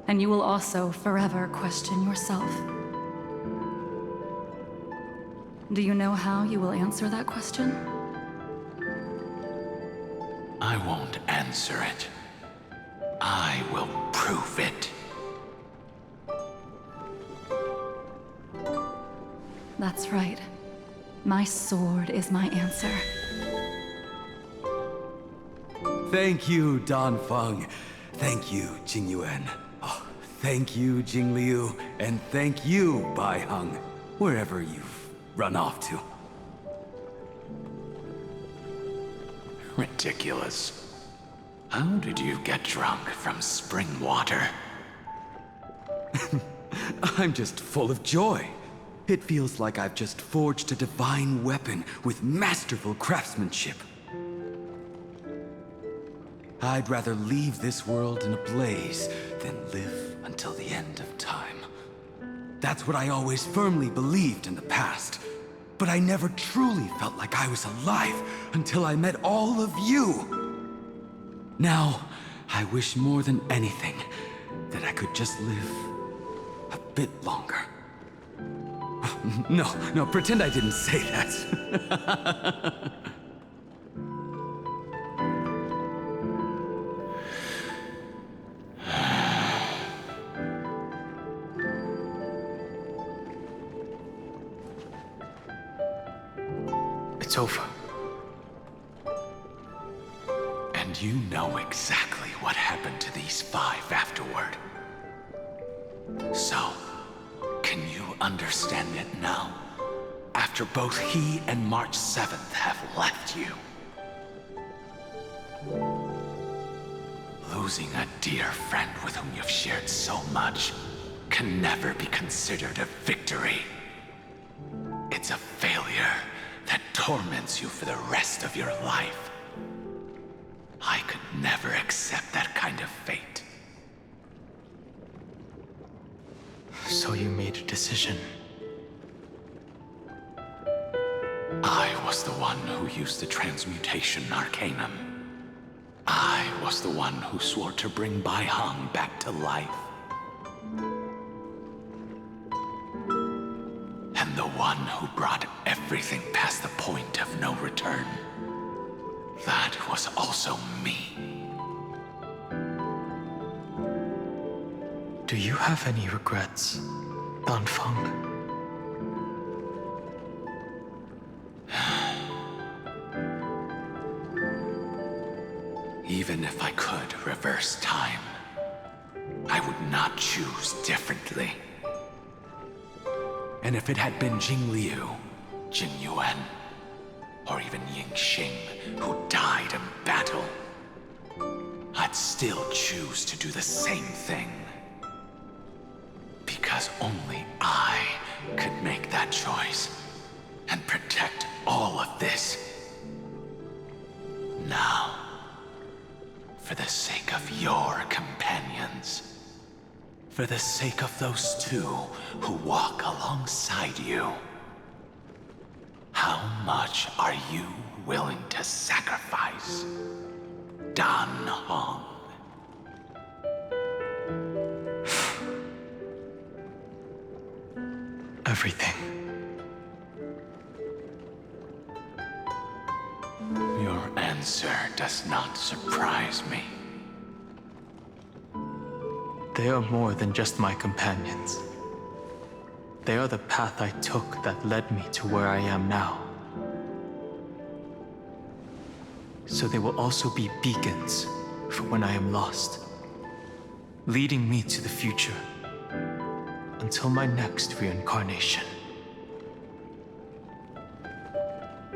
And you will also forever question yourself. Do you know how you will answer that question? I won't answer it. I will prove it. That's right. My sword is my answer. Thank you, Don Feng. Thank you, Jingyuan. Oh, thank you, Jingliu. And thank you, Bai Hung, wherever you've run off to. Ridiculous. How did you get drunk from spring water? I'm just full of joy. It feels like I've just forged a divine weapon with masterful craftsmanship. I'd rather leave this world in a blaze than live until the end of time. That's what I always firmly believed in the past. But I never truly felt like I was alive until I met all of you. Now, I wish more than anything that I could just live a bit longer. No, pretend I didn't say that. It's over. And you know exactly what happened to these 5 afterward. So, can you understand it now? After both he and March 7th have left you. Losing a dear friend with whom you've shared so much can never be considered a victory. It's a failure that torments you for the rest of your life. I could never accept that kind of fate. So you made a decision. I was the one who used the transmutation arcanum. I was the one who swore to bring Bai Hong back to life. And the one who brought everything past the point of no return. That was also me. Do you have any regrets, Danfeng? Even if I could reverse time, I would not choose differently. And if it had been Jing Liu, Jing Yuan, or even Ying Xing who died in battle, I'd still choose to do the same thing. Because only I could make that choice and protect all of this. Now, for the sake of your companions, for the sake of those 2 who walk alongside you, how much are you willing to sacrifice, Dan Hong? Everything. Your answer does not surprise me. They are more than just my companions. They are the path I took that led me to where I am now. So they will also be beacons for when I am lost, leading me to the future until my next reincarnation.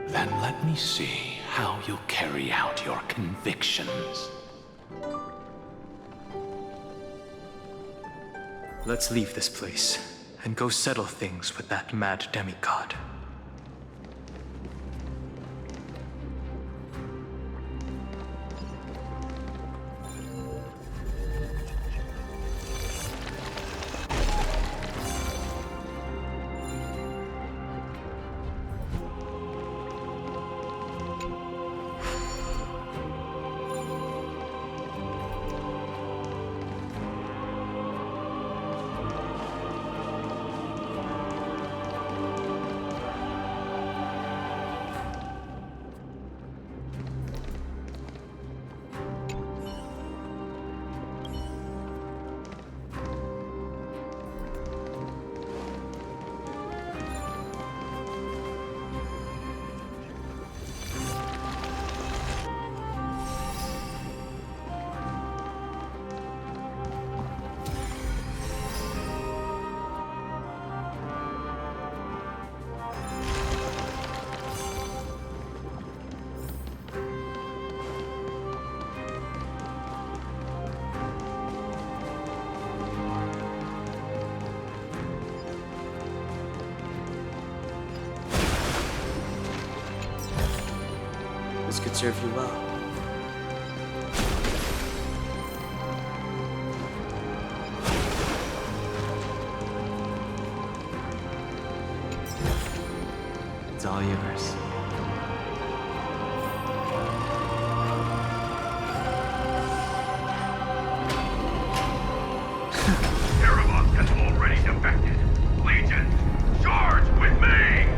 Then let me see how you'll carry out your convictions. Let's leave this place and go settle things with that mad demigod. This could serve you well. It's all yours. Terravok has already defected. Legion, charge with me!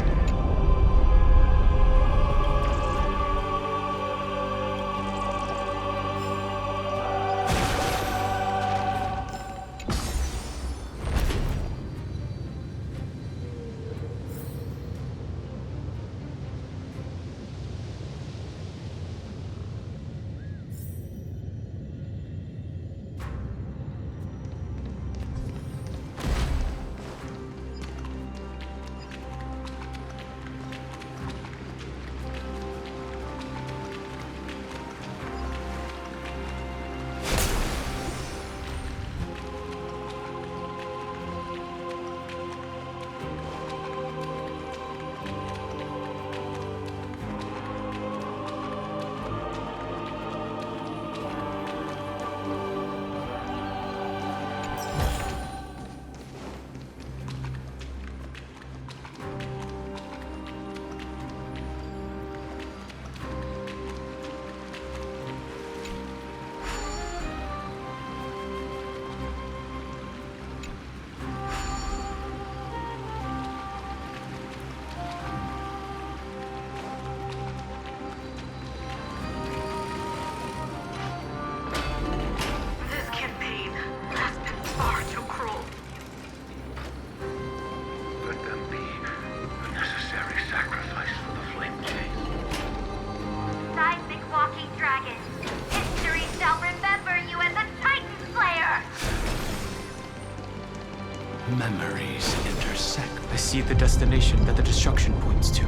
Memories intersect. I see the destination that the destruction points to.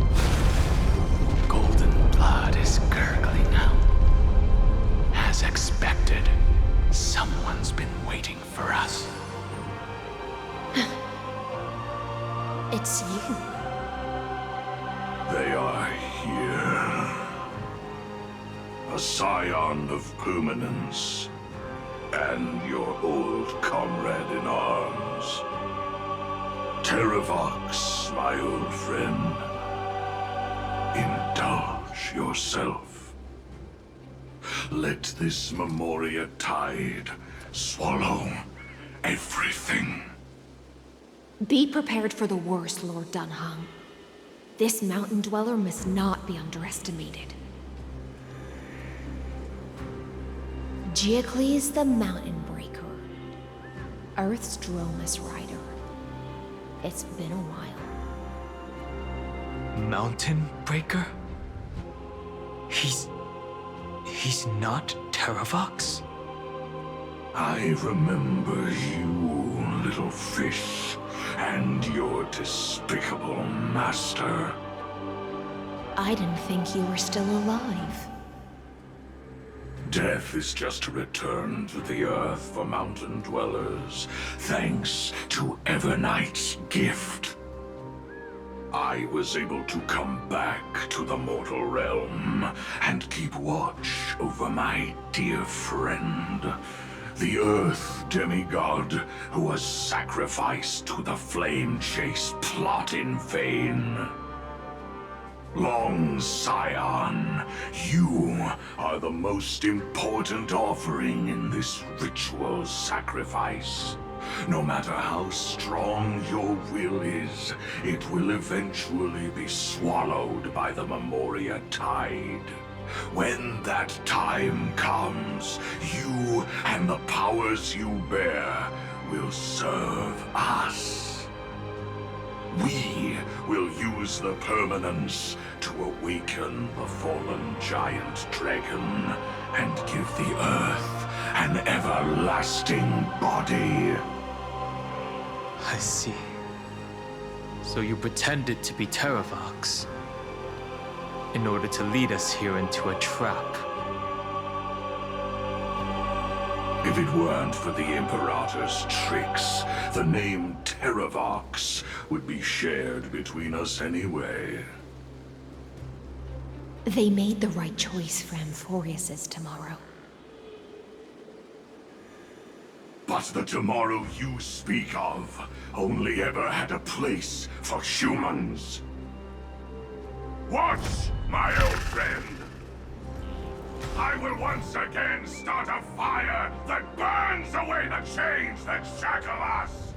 Golden blood is gurgling now. As expected, someone's been waiting for us. It's you. They are here. A scion of permanence, and your old comrade in arms. Terravox, my old friend. Indulge yourself. Let this Memoria tide swallow everything. Be prepared for the worst, Lord Dunhung. This mountain dweller must not be underestimated. Giacles the Mountain Breaker. Earth's Dromus Rider. It's been a while. Mountain Breaker? He's not Terravox? I remember you, little fish, and your despicable master. I didn't think you were still alive. Death is just a return to the earth for mountain dwellers, thanks to Evernight's gift. I was able to come back to the mortal realm and keep watch over my dear friend, the Earth demigod who was sacrificed to the flame chase plot in vain. Long Scion, you are the most important offering in this ritual sacrifice. No matter how strong your will is, it will eventually be swallowed by the Memoria tide. When that time comes, you and the powers you bear will serve us. We will use the permanence to awaken the fallen giant dragon and give the earth an everlasting body. I see. So you pretended to be Terravox in order to lead us here into a trap. If it weren't for the Imperator's tricks, the name Terravox would be shared between us anyway. They made the right choice for Amphorius's tomorrow. But the tomorrow you speak of only ever had a place for humans. Watch, my old friend! I will once again start a fire that burns away the chains that shackle us!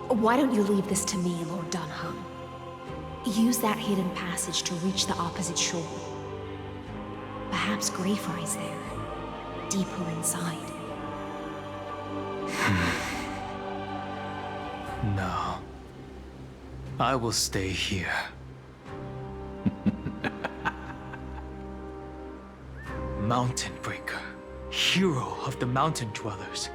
Why don't you leave this to me, Lord Dunham? Use that hidden passage to reach the opposite shore. Perhaps Greyfry's there, deeper inside. No. I will stay here. Mountain Breaker, hero of the mountain dwellers.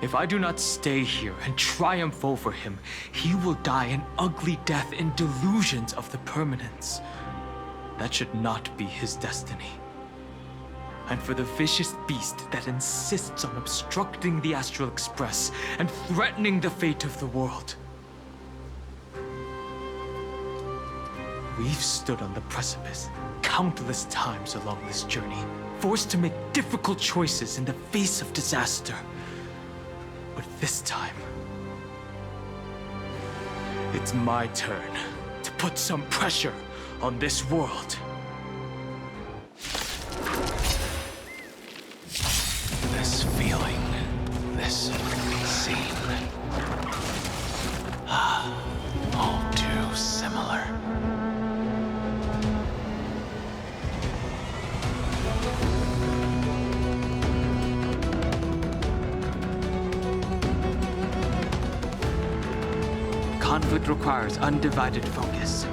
If I do not stay here and triumph over him, he will die an ugly death in delusions of the permanence. That should not be his destiny. And for the vicious beast that insists on obstructing the Astral Express and threatening the fate of the world. We've stood on the precipice countless times along this journey, forced to make difficult choices in the face of disaster. But this time, it's my turn to put some pressure on this world. This feeling, this scene. All too similar. Conflict requires undivided focus.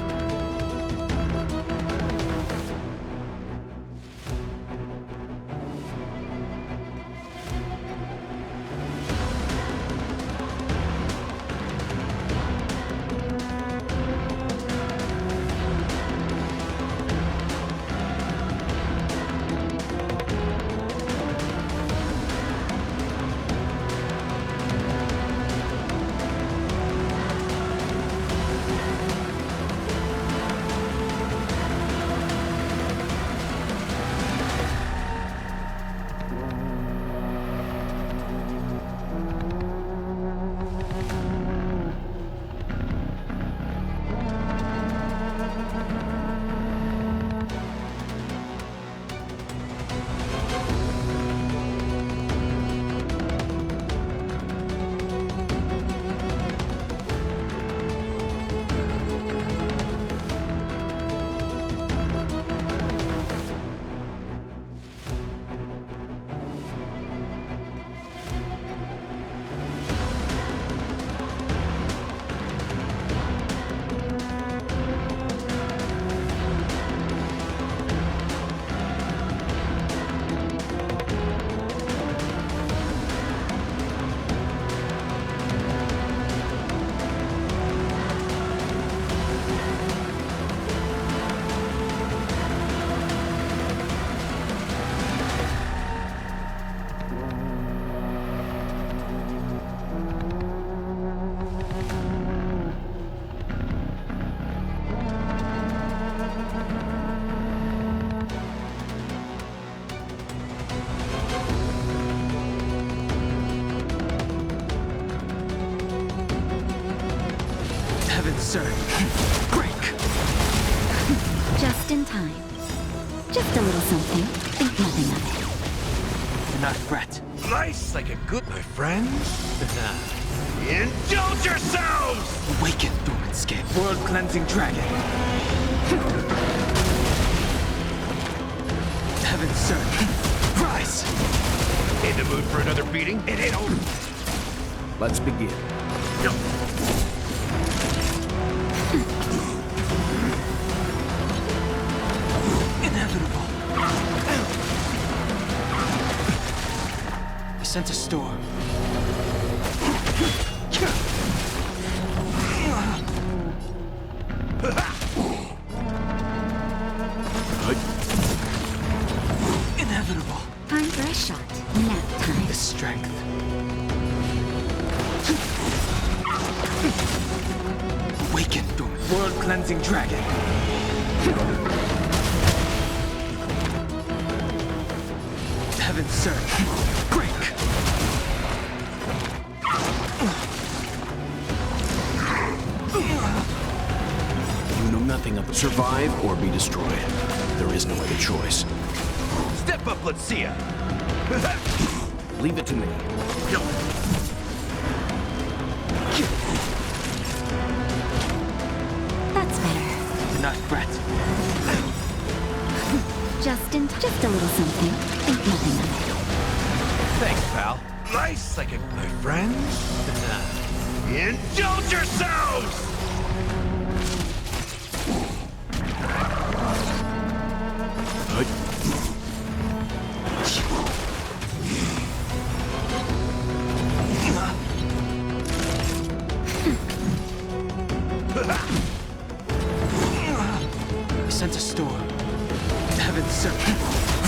Sir, break! Just in time. Just a little something. Think nothing of it. Do not fret. Life's like a good, my friends. Indulge yourselves! Awaken, dormant skin. World-cleansing dragon. Heaven, sir. Rise! In the mood for another beating? It ain't over. Let's begin. Inevitable. I sense a storm. Inevitable. Time for a shot. Nap time. The strength. Awaken, dormant. World-cleansing dragon. Heaven surge. Break! You know nothing of survive or be destroyed. There is no other choice. Step up, let's see ya! Leave it to me. That's better. Not threat. Just a little something. Think nothing of it. Thanks, pal. Nice like it, my friends. Indulge yourselves! Sense a storm. Heaven surge.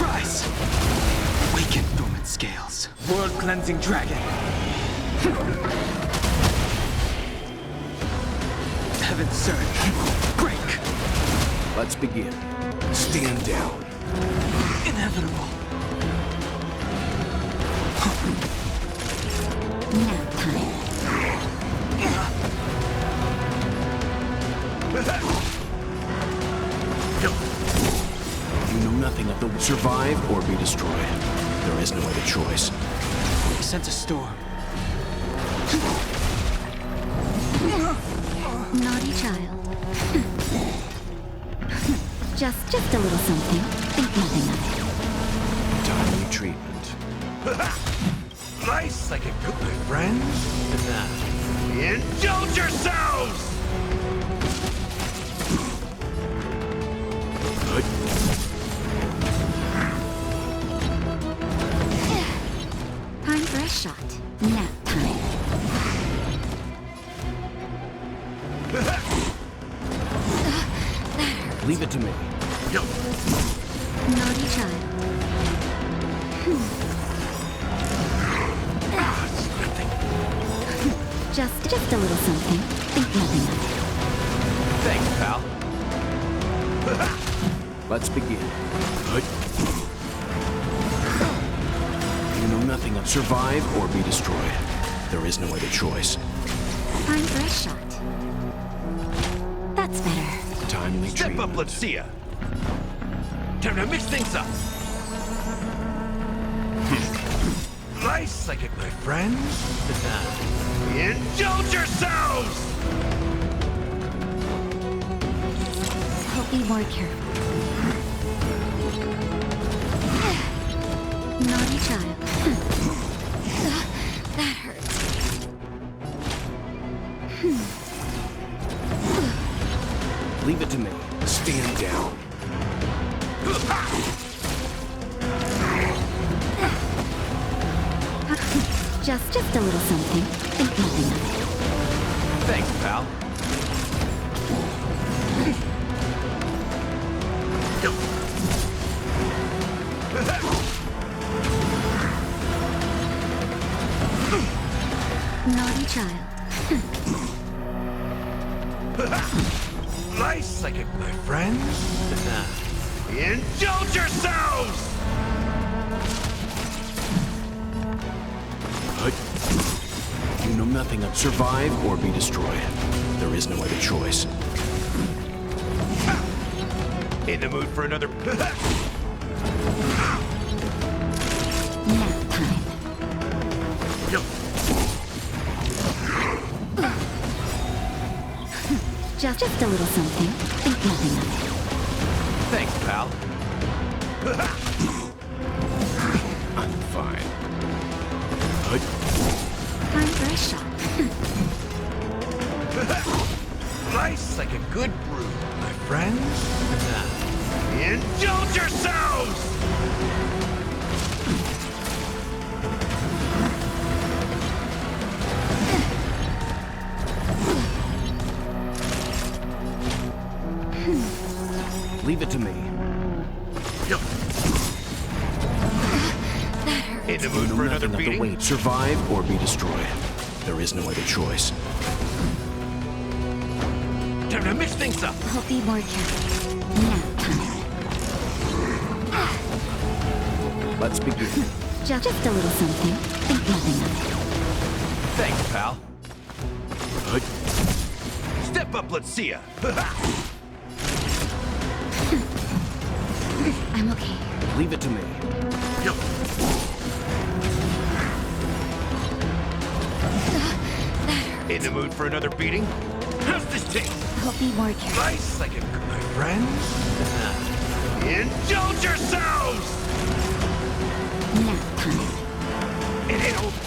Rise! Awaken dormant scales. World cleansing dragon. Heaven surge. Break! Let's begin. Stand down. Inevitable. Nap time. You know nothing of the survive or be destroyed. There is no other choice. Sense a storm. Naughty child. Just a little something. Think nothing of it. Timely treatment. Nice like it, my friends. Indulge yourselves! Time for a shot. Nap time. Leave it to me. Naughty child. Just a little something. Think nothing of it. Thanks, pal. Let's begin. You know nothing of survive or be destroyed. There is no other choice. Time for a shot. That's better. Timely Step treatment. up, let's see ya! Time to mix things up! Nice like it, my friends. Indulge yourselves! Hope be more careful. Naughty child. That hurts. Leave it to me. Stand down. Just a little something. Think nothing of it. Thanks, pal. Naughty child. Nice like it, my friends. Indulge yourselves! You know nothing of survive or be destroyed. There is no other choice. In the mood for another... Nap time. Just a little something. Think nothing of it. Thanks, pal. I'm fine. Time for a shot. Nice like a good brew, my friends. Indulge yourselves! Leave it to me. In the mood for another beating? Wait, survive or be destroyed. There is no other choice. Time to mix things up. I'll be more careful. Nap time. Let's begin. Just a little something. Think nothing of it. Thanks, pal. Step up, let's see ya. I'm okay. Leave it to me. In the mood for another beating? How's this taste? I'll be more careful. Nice like a good, my friends. Indulge yourselves! Nap time. It ain't over.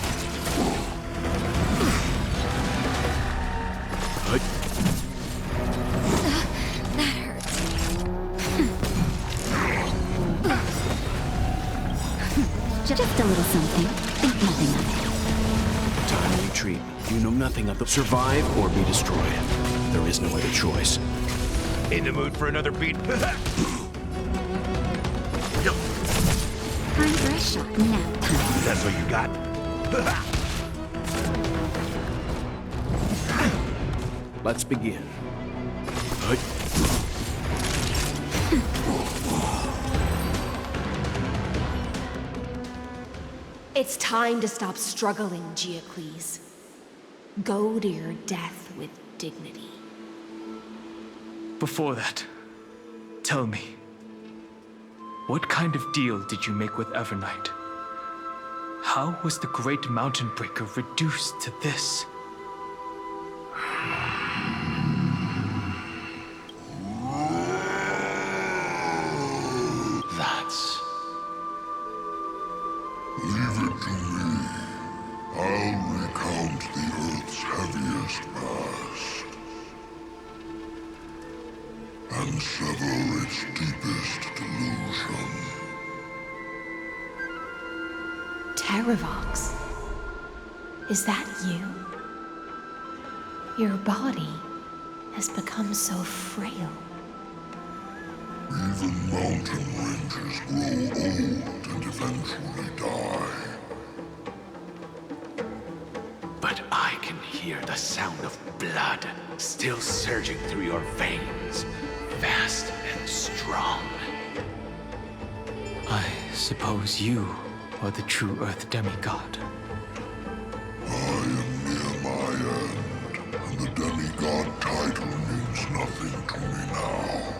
That hurts. Just a little something. Think nothing of it. Time to retreat. You know nothing of the survive or be destroyed. There is no other choice. In the mood for another beat? Time for a shot. Nap time. That's what you got? Let's begin. It's time to stop struggling, Giocles. Go to your death with dignity. Before that, tell me, what kind of deal did you make with Evernight? How was the Great Mountain Breaker reduced to this? Leave it to me. I'll recount the Earth's heaviest past and sever its deepest delusion. Terravox, is that you? Your body has become so frail. Even mountain ranges grow old and eventually die. But I can hear the sound of blood still surging through your veins, fast and strong. I suppose you are the true Earth demigod. I am near my end, and the demigod title means nothing to me now.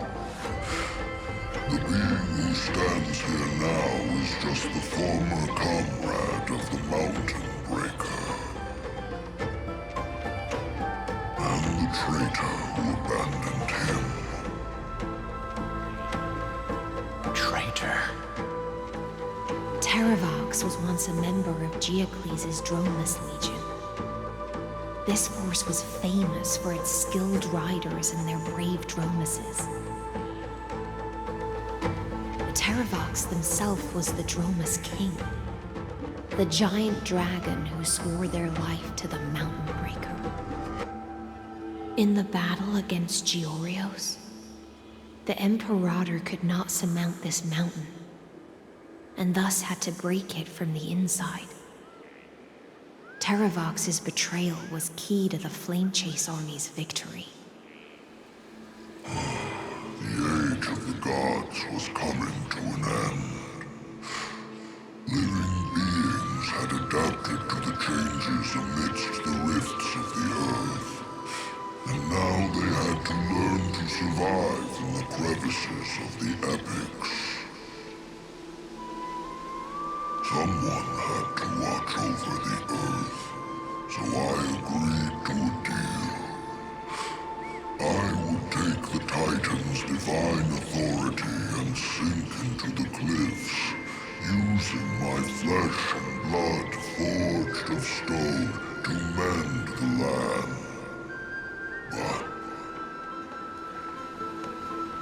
The being who stands here now is just the former comrade of the Mountain Breaker. And the traitor who abandoned him. Traitor? Terravox was once a member of Giocles' Dromus Legion. This force was famous for its skilled riders and their brave Dromuses. Terravox himself was the Dromus King, the giant dragon who swore their life to the Mountain Breaker. In the battle against Giorios, the Imperator could not surmount this mountain, and thus had to break it from the inside. Terravox's betrayal was key to the Flamechase army's victory. The age of the gods was coming to an end. Living beings had adapted to the changes amidst the rifts of the earth, and now they had to learn to survive in the crevices of the epics. Someone had to watch over the earth, so I agreed to a deal. I would take the Titan's divine authority and sink into the cliffs, using my flesh and blood forged of stone to mend the land. But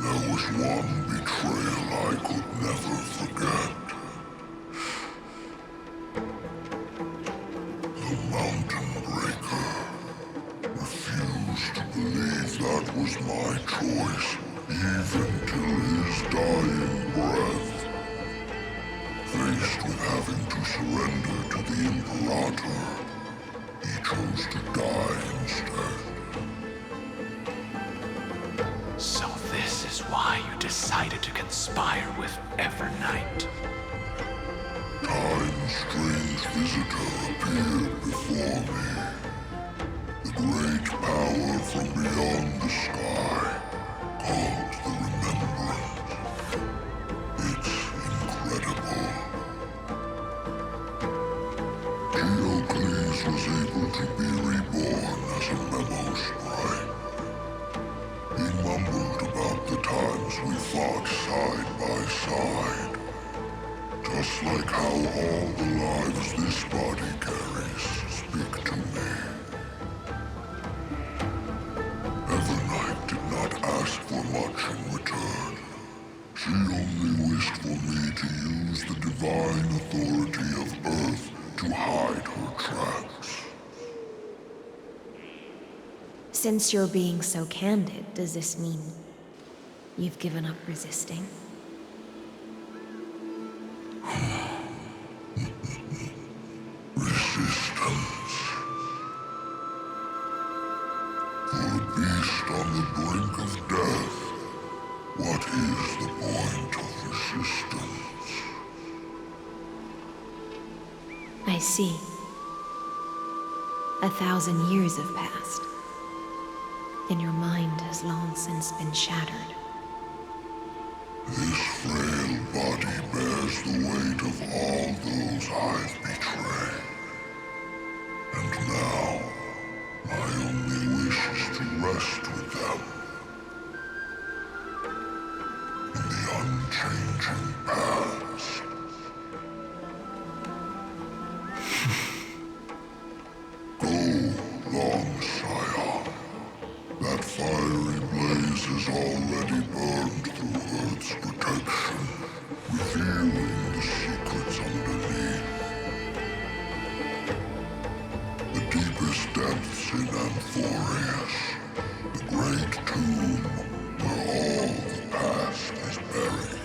there was one betrayal I could never forget. The Mountain Breaker refused to believe that was my choice, even till his dying breath. Faced with having to surrender to the Imperator, he chose to die instead. So this is why you decided to conspire with Evernight. Time's strange visitor appeared before me. The great power from beyond the sky, called the Remembrance. It's incredible. Geocles was able to be reborn as a memo sprite. He mumbled about the times we fought side by side. Just like how all the lives this body carries speak to me. Evernight did not ask for much in return. She only wished for me to use the divine authority of Earth to hide her tracks. Since you're being so candid, does this mean you've given up resisting? Resistance. For a beast on the brink of death, what is the point of resistance? I see. 1,000 years have passed, and your mind has long since been shattered. This frail body bears the weight of all those I've betrayed. And now, my only wish is to rest with them. In the unchanging past. Go, long scion. That fiery blaze has already burned through Earth's protection, revealing the secrets underneath. The deepest depths in Amphorius, the great tomb where all the past is buried.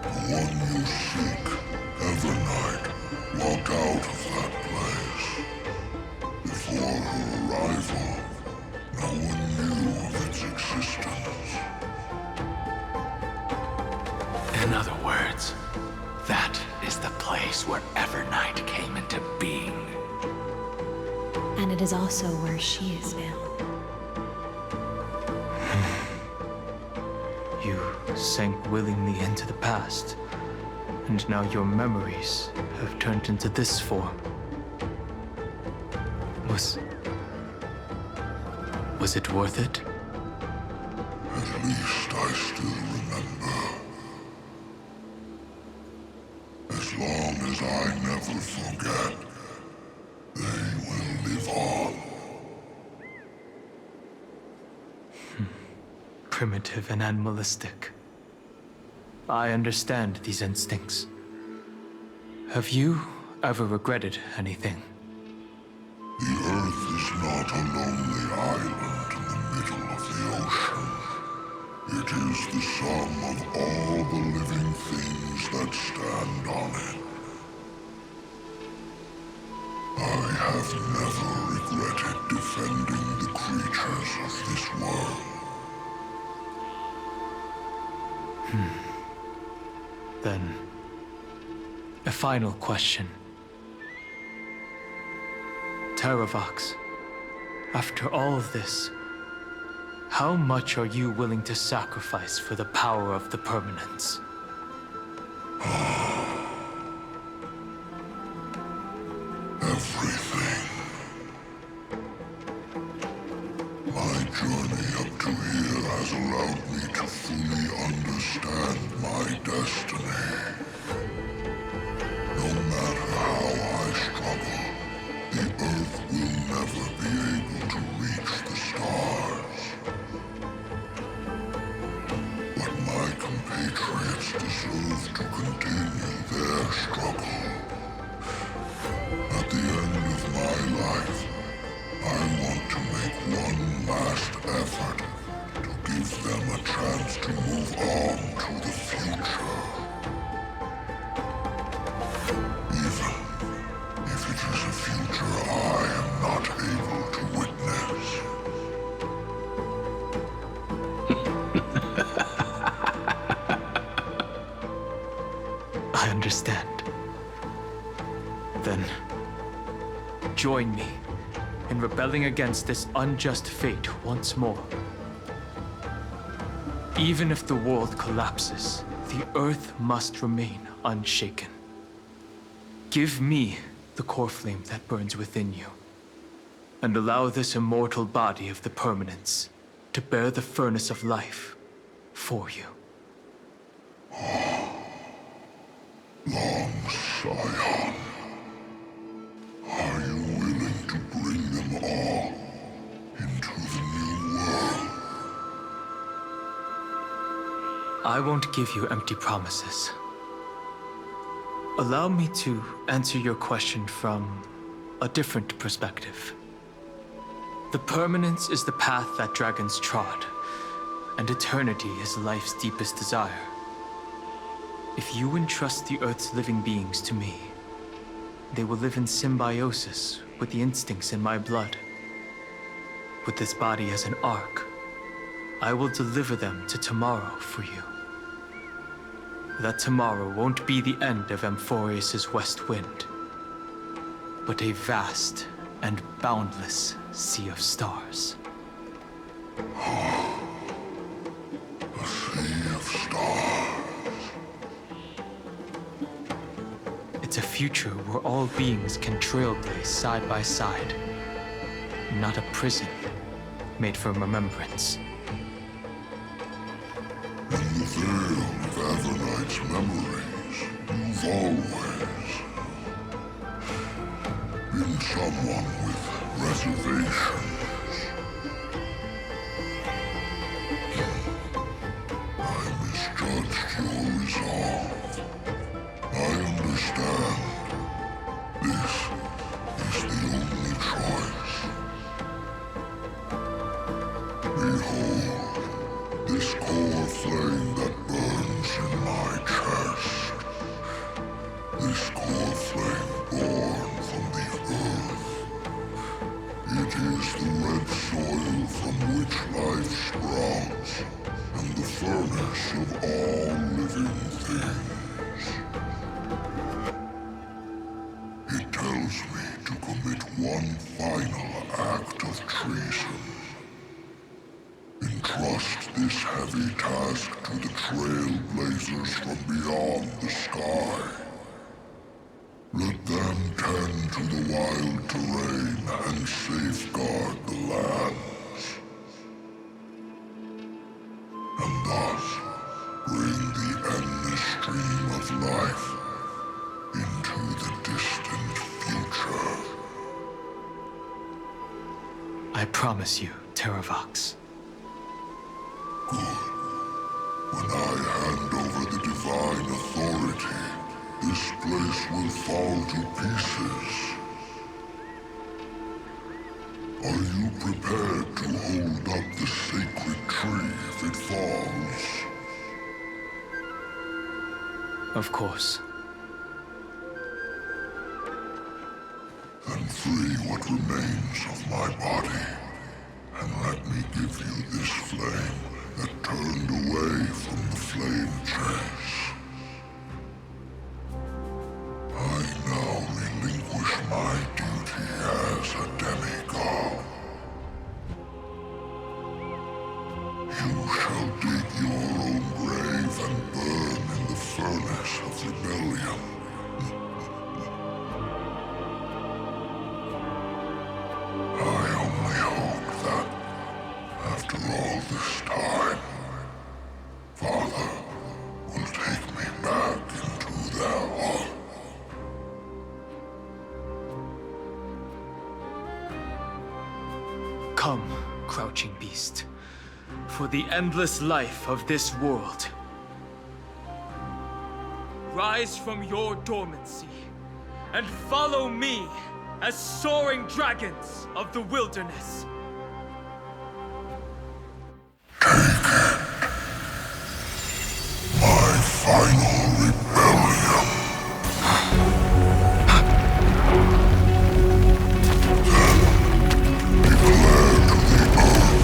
The one you seek, Evernight, walked out of that place. Before her arrival, no one knew of its existence. In other words, that is the place where Evernight came into being. And it is also where she is now. You sank willingly into the past, and now your memories have turned into this form. Was it worth it? At least I still remember. As long as I never forget, they will live on. Primitive and animalistic. I understand these instincts. Have you ever regretted anything? The Earth is not a lonely island in the middle of the ocean. It is the sum of all the living things that stand on it. I have never regretted defending the creatures of this world. Then, a final question. Terravox, after all of this, how much are you willing to sacrifice for the power of the Permanence? Everything. My journey up to here has allowed me to fully understand my destiny. No matter how I struggle, the Earth will never be able to reach the stars. But my compatriots deserve to continue their struggle. At the end of my life, I want to make one last effort to give them a chance to move on to the future. Even if it is a future I am not able to witness. understand. Then, join me in rebelling against this unjust fate once more. Even if the world collapses, the Earth must remain unshaken. Give me the core flame that burns within you, and allow this immortal body of the Permanence to bear the furnace of life for you. Long Scion, are you willing to bring them all into the new world? I won't give you empty promises. Allow me to answer your question from a different perspective. The Permanence is the path that dragons trod, and eternity is life's deepest desire. If you entrust the Earth's living beings to me, they will live in symbiosis with the instincts in my blood. With this body as an ark, I will deliver them to tomorrow for you. That tomorrow won't be the end of Amphorius' West Wind, but a vast and boundless sea of stars. A sea of stars. It's a future where all beings can trailblaze side by side, not a prison made for remembrance. In the veil of Avernight's memories, you've always been someone with reservations. I misjudged your resolve. I understand. This is the only choice. Behold, this core flame that burns in my chest. This core flame born from the earth. It is the red soil from which life sprouts, and the furnace of all living things. It tells me to commit one final act of treason. Entrust this heavy task to the trailblazers from beyond the sky. Let them tend to the wild terrain and safeguard the lands. And thus bring the endless stream of life into the distant future. I promise you, Terravox. Good. When I hand over the divine authority, this place will fall to pieces. Are you prepared to hold up the sacred tree if it falls? Of course. Then free what remains of my body, and let me give you this flame that turned away from the flame chase. I now relinquish my duty as a demigod. You shall dig your own grave and burn in the furnace of rebellion. I only hope that, after all this time, Father will take me back into their hall. Come, crouching beast, for the endless life of this world. Rise from your dormancy and follow me as soaring dragons of the wilderness. My final rebellion. Then declare to the earth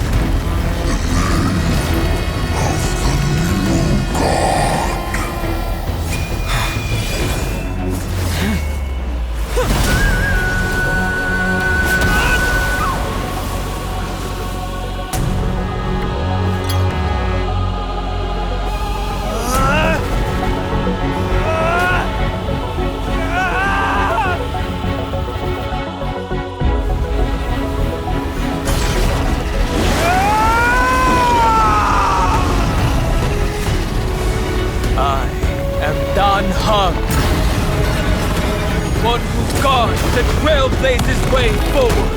the name of the new god. One who guards and trailblazes way forward.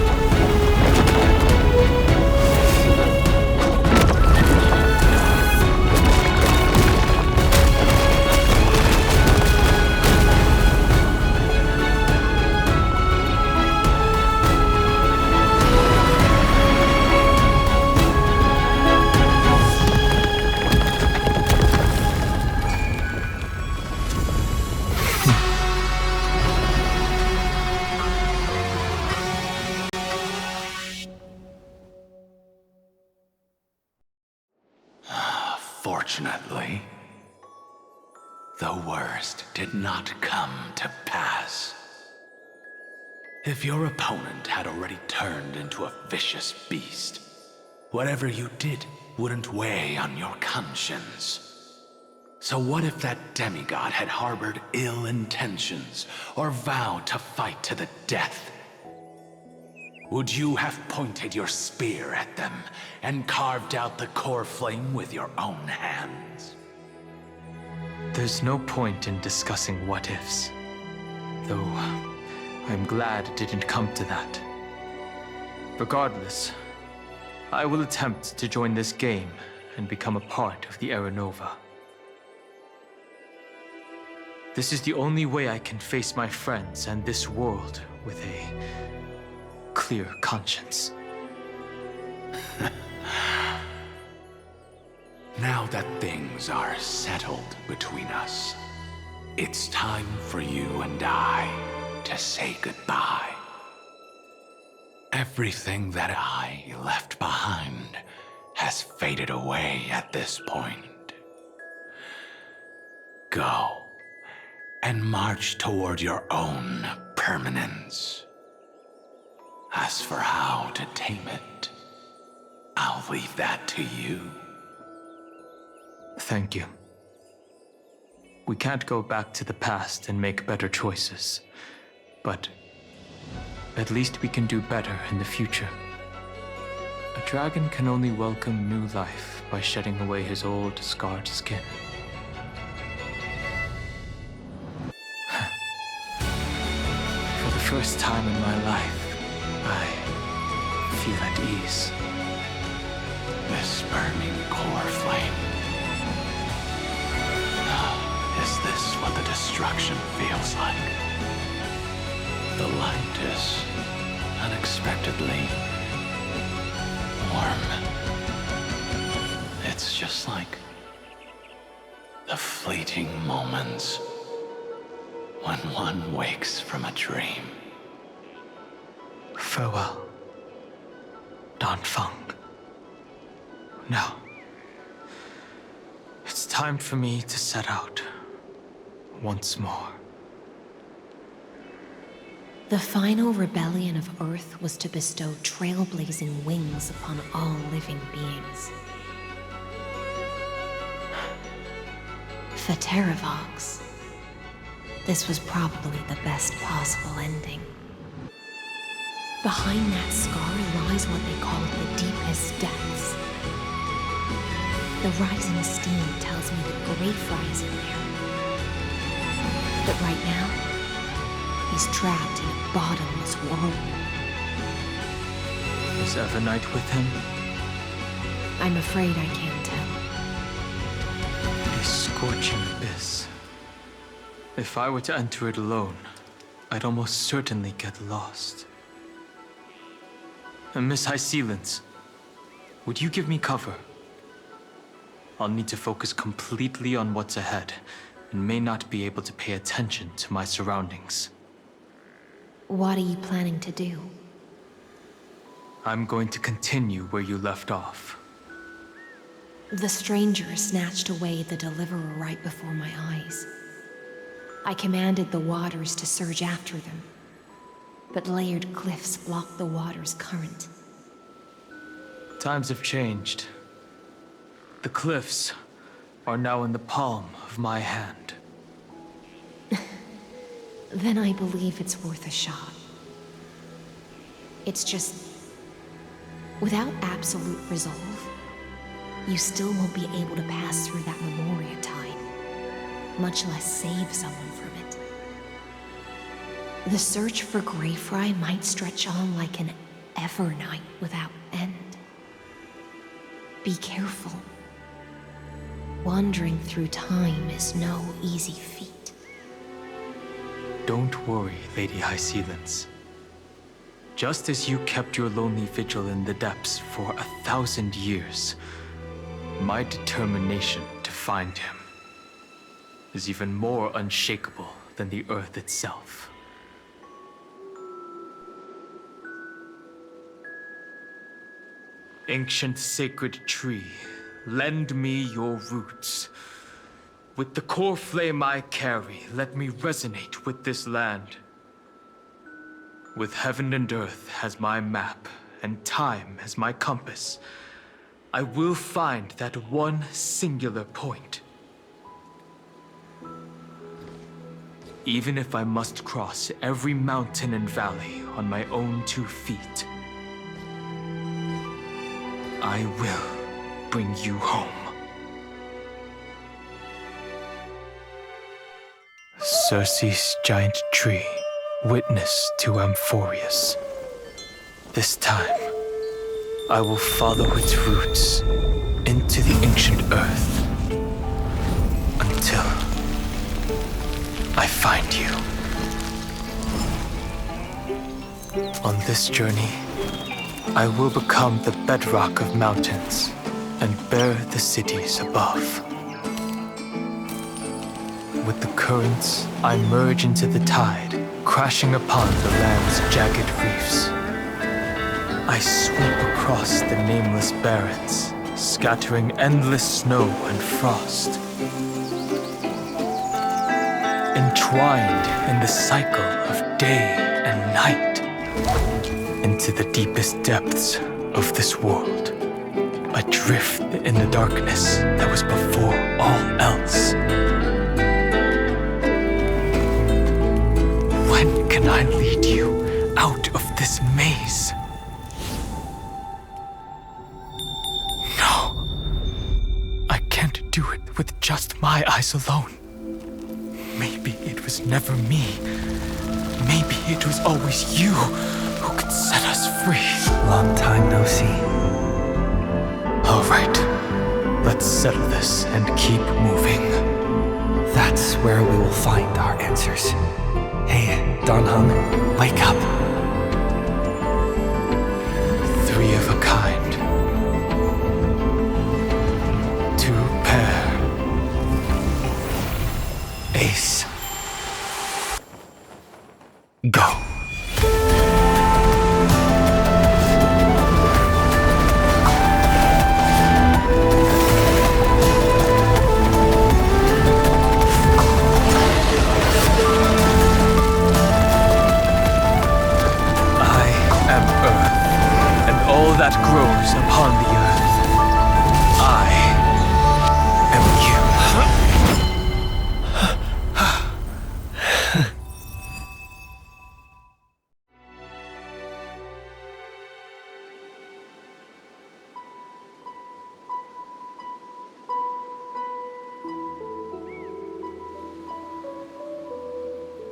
Fortunately, the worst did not come to pass. If your opponent had already turned into a vicious beast, whatever you did wouldn't weigh on your conscience. So what if that demigod had harbored ill intentions or vowed to fight to the death? Would you have pointed your spear at them and carved out the core flame with your own hands? There's no point in discussing what-ifs. Though, I'm glad it didn't come to that. Regardless, I will attempt to join this game and become a part of the Era Nova. This is the only way I can face my friends and this world with a clear conscience. Now that things are settled between us, it's time for you and I to say goodbye. Everything that I left behind has faded away at this point. Go and march toward your own permanence. As for how to tame it, I'll leave that to you. Thank you. We can't go back to the past and make better choices, but at least we can do better in the future. A dragon can only welcome new life by shedding away his old, scarred skin. For the first time in my life, I feel at ease. This burning core flame. Is this what the destruction feels like? The light is unexpectedly warm. It's just like the fleeting moments when one wakes from a dream. Farewell, Dan Feng. Now, it's time for me to set out once more. The final rebellion of Earth was to bestow trailblazing wings upon all living beings. For Terravox, this was probably the best possible ending. Behind that scar lies what they call the deepest depths. The rising steam tells me that Great Fry is in there. But right now, he's trapped in a bottomless whirlpool. Is Evernight with him? I'm afraid I can't tell. A scorching abyss. If I were to enter it alone, I'd almost certainly get lost. And Miss High Sealants, would you give me cover? I'll need to focus completely on what's ahead, and may not be able to pay attention to my surroundings. What are you planning to do? I'm going to continue where you left off. The stranger snatched away the deliverer right before my eyes. I commanded the waters to surge after them, but layered cliffs blocked the water's current. Times have changed. The cliffs are now in the palm of my hand. Then I believe it's worth a shot. It's just, without absolute resolve, you still won't be able to pass through that Memoria tide, much less save someone from it. The search for Greyfry might stretch on like an evernight without end. Be careful. Wandering through time is no easy feat. Don't worry, Lady High Sealance. Just as you kept your lonely vigil in the depths for 1,000 years, my determination to find him is even more unshakable than the earth itself. Ancient sacred tree, lend me your roots. With the core flame I carry, let me resonate with this land. With heaven and earth as my map, and time as my compass, I will find that one singular point. Even if I must cross every mountain and valley on my own 2 feet, I will bring you home. Circe's giant tree, witness to Amphorius. This time, I will follow its roots into the ancient earth until I find you. On this journey, I will become the bedrock of mountains and bear the cities above. With the currents, I merge into the tide, crashing upon the land's jagged reefs. I sweep across the nameless barrens, scattering endless snow and frost. Entwined in the cycle of day and night, into the deepest depths of this world, adrift in the darkness that was before all else. When can I lead you out of this maze? No. I can't do it with just my eyes alone. Maybe it was never me. Maybe it was always you who could set us free. Long time no see. All right. Let's settle this and keep moving. That's where we will find our answers. Hey, Donhung, wake up. 3 of a kind. 2 pair. Ace. Go. That grows upon the earth. I am you.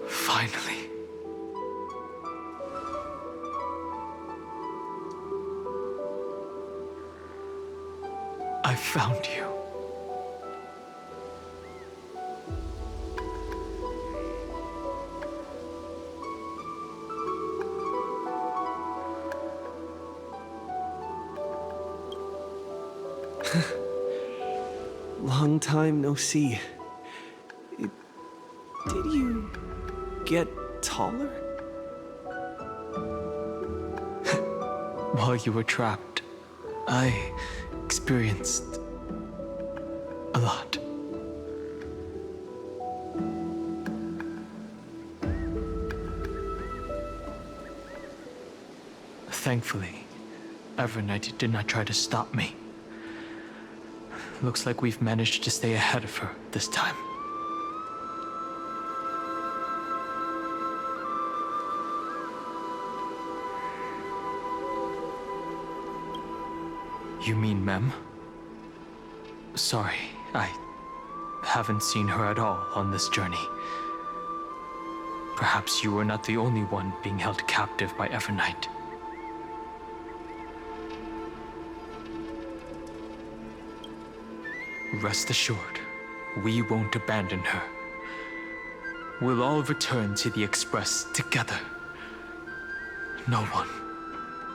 Finally. I found you. Long time no see. Did you get taller? While you were trapped, I experienced a lot. Thankfully, Evernight did not try to stop me. Looks like we've managed to stay ahead of her this time. You mean Mem? Sorry, I haven't seen her at all on this journey. Perhaps you were not the only one being held captive by Evernight. Rest assured, we won't abandon her. We'll all return to the Express together. No one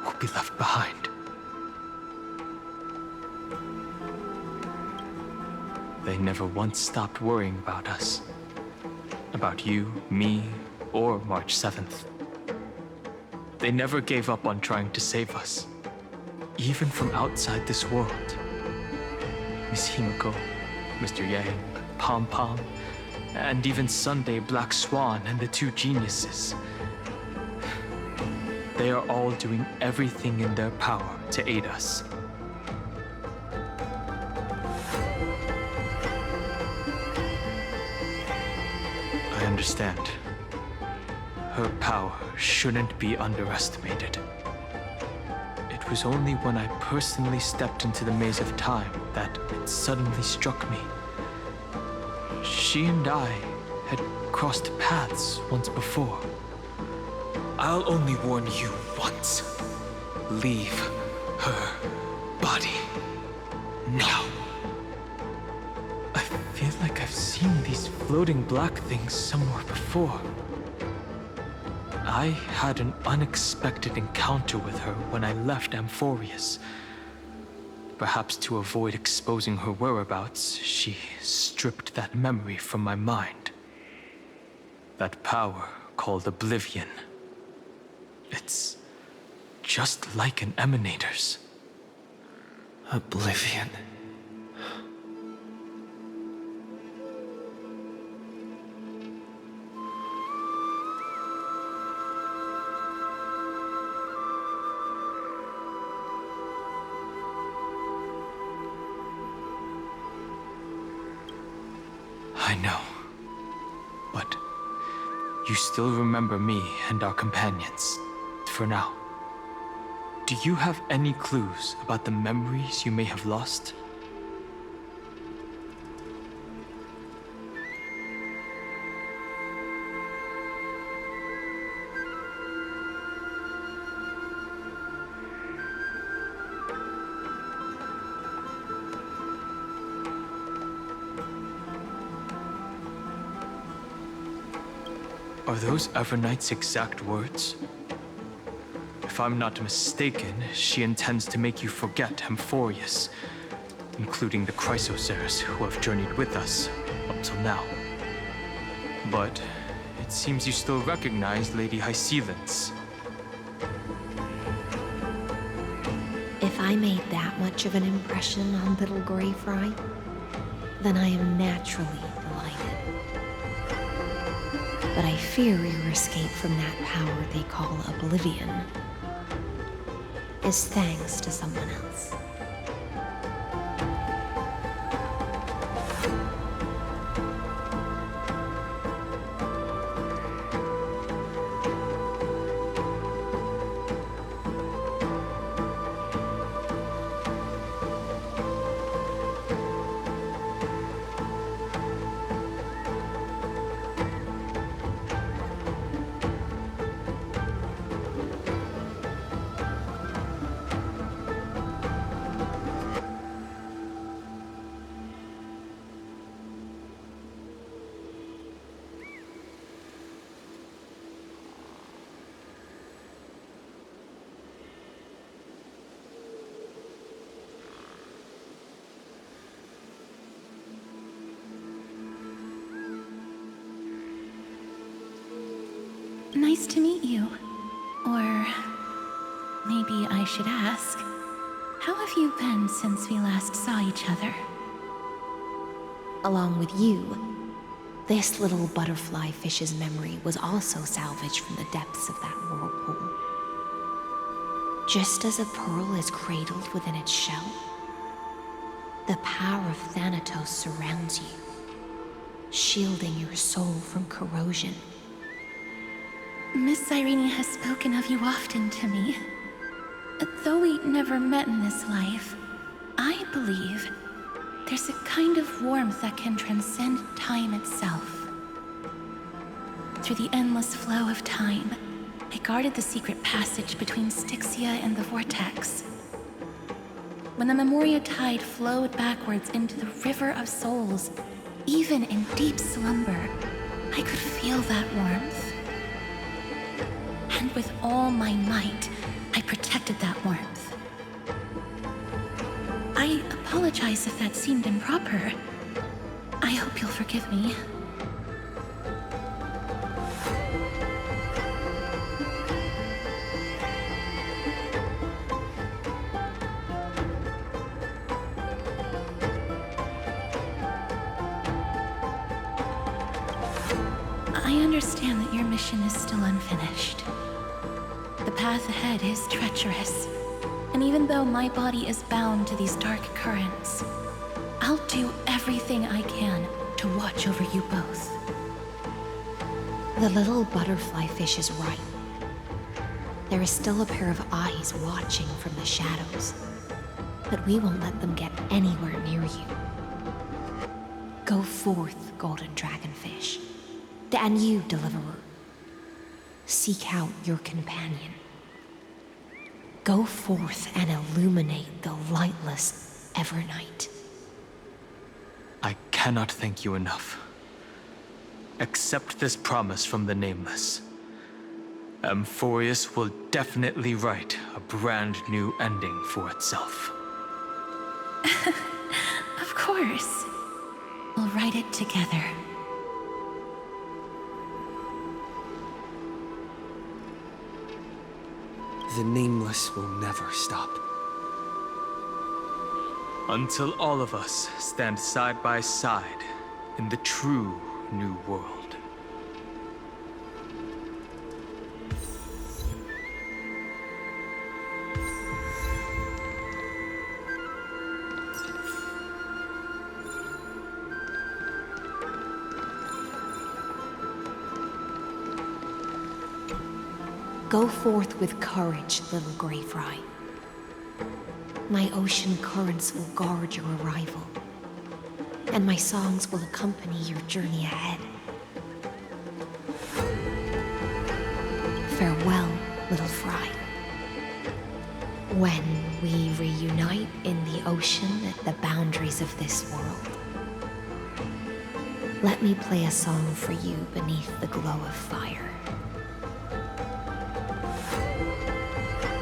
will be left behind. They never once stopped worrying about us. About you, me, or March 7th. They never gave up on trying to save us, even from outside this world. Miss Himiko, Mr. Yang, Pom Pom, and even Sunday Black Swan and the two geniuses. They are all doing everything in their power to aid us. I understand. Her power shouldn't be underestimated. It was only when I personally stepped into the maze of time that it suddenly struck me. She and I had crossed paths once before. I'll only warn you once. Leave her body now. I feel like I've seen these floating black things somewhere before. I had an unexpected encounter with her when I left Amphorius. Perhaps to avoid exposing her whereabouts, she stripped that memory from my mind. That power called Oblivion. It's just like an Emanator's. Oblivion. I know. But you still remember me and our companions, for now. Do you have any clues about the memories you may have lost? Are those Evernight's exact words? If I'm not mistaken, she intends to make you forget Amphorius, including the Chrysosaurs who have journeyed with us up till now. But it seems you still recognize Lady Hycelens. If I made that much of an impression on little Grey Fry, then I am naturally delighted. But I fear your escape from that power they call Oblivion is thanks to someone else. Nice to meet you. Or maybe I should ask, how have you been since we last saw each other? Along with you, this little butterfly fish's memory was also salvaged from the depths of that whirlpool. Just as a pearl is cradled within its shell, the power of Thanatos surrounds you, shielding your soul from corrosion. Miss Irene has spoken of you often to me. Though we never met in this life, I believe there's a kind of warmth that can transcend time itself. through the endless flow of time, I guarded the secret passage between Styxia and the Vortex. When the Memoria tide flowed backwards into the River of Souls, even in deep slumber, I could feel that warmth. And with all my might, I protected that warmth. I apologize if that seemed improper. I hope you'll forgive me. I understand that your mission is still unfinished. The path ahead is treacherous, and even though my body is bound to these dark currents, I'll do everything I can to watch over you both. The little butterfly fish is right. There is still a pair of eyes watching from the shadows, but we won't let them get anywhere near you. Go forth, golden dragonfish. And you, deliverer. Seek out your companion. Go forth and illuminate the lightless Evernight. I cannot thank you enough. Accept this promise from the Nameless. Amphorius will definitely write a brand new ending for itself. Of course. We'll write it together. The Nameless will never stop. Until all of us stand side by side in the true New World. Go forth with courage, little gray fry. My ocean currents will guard your arrival, and my songs will accompany your journey ahead. Farewell, little fry. When we reunite in the ocean at the boundaries of this world, let me play a song for you beneath the glow of fire.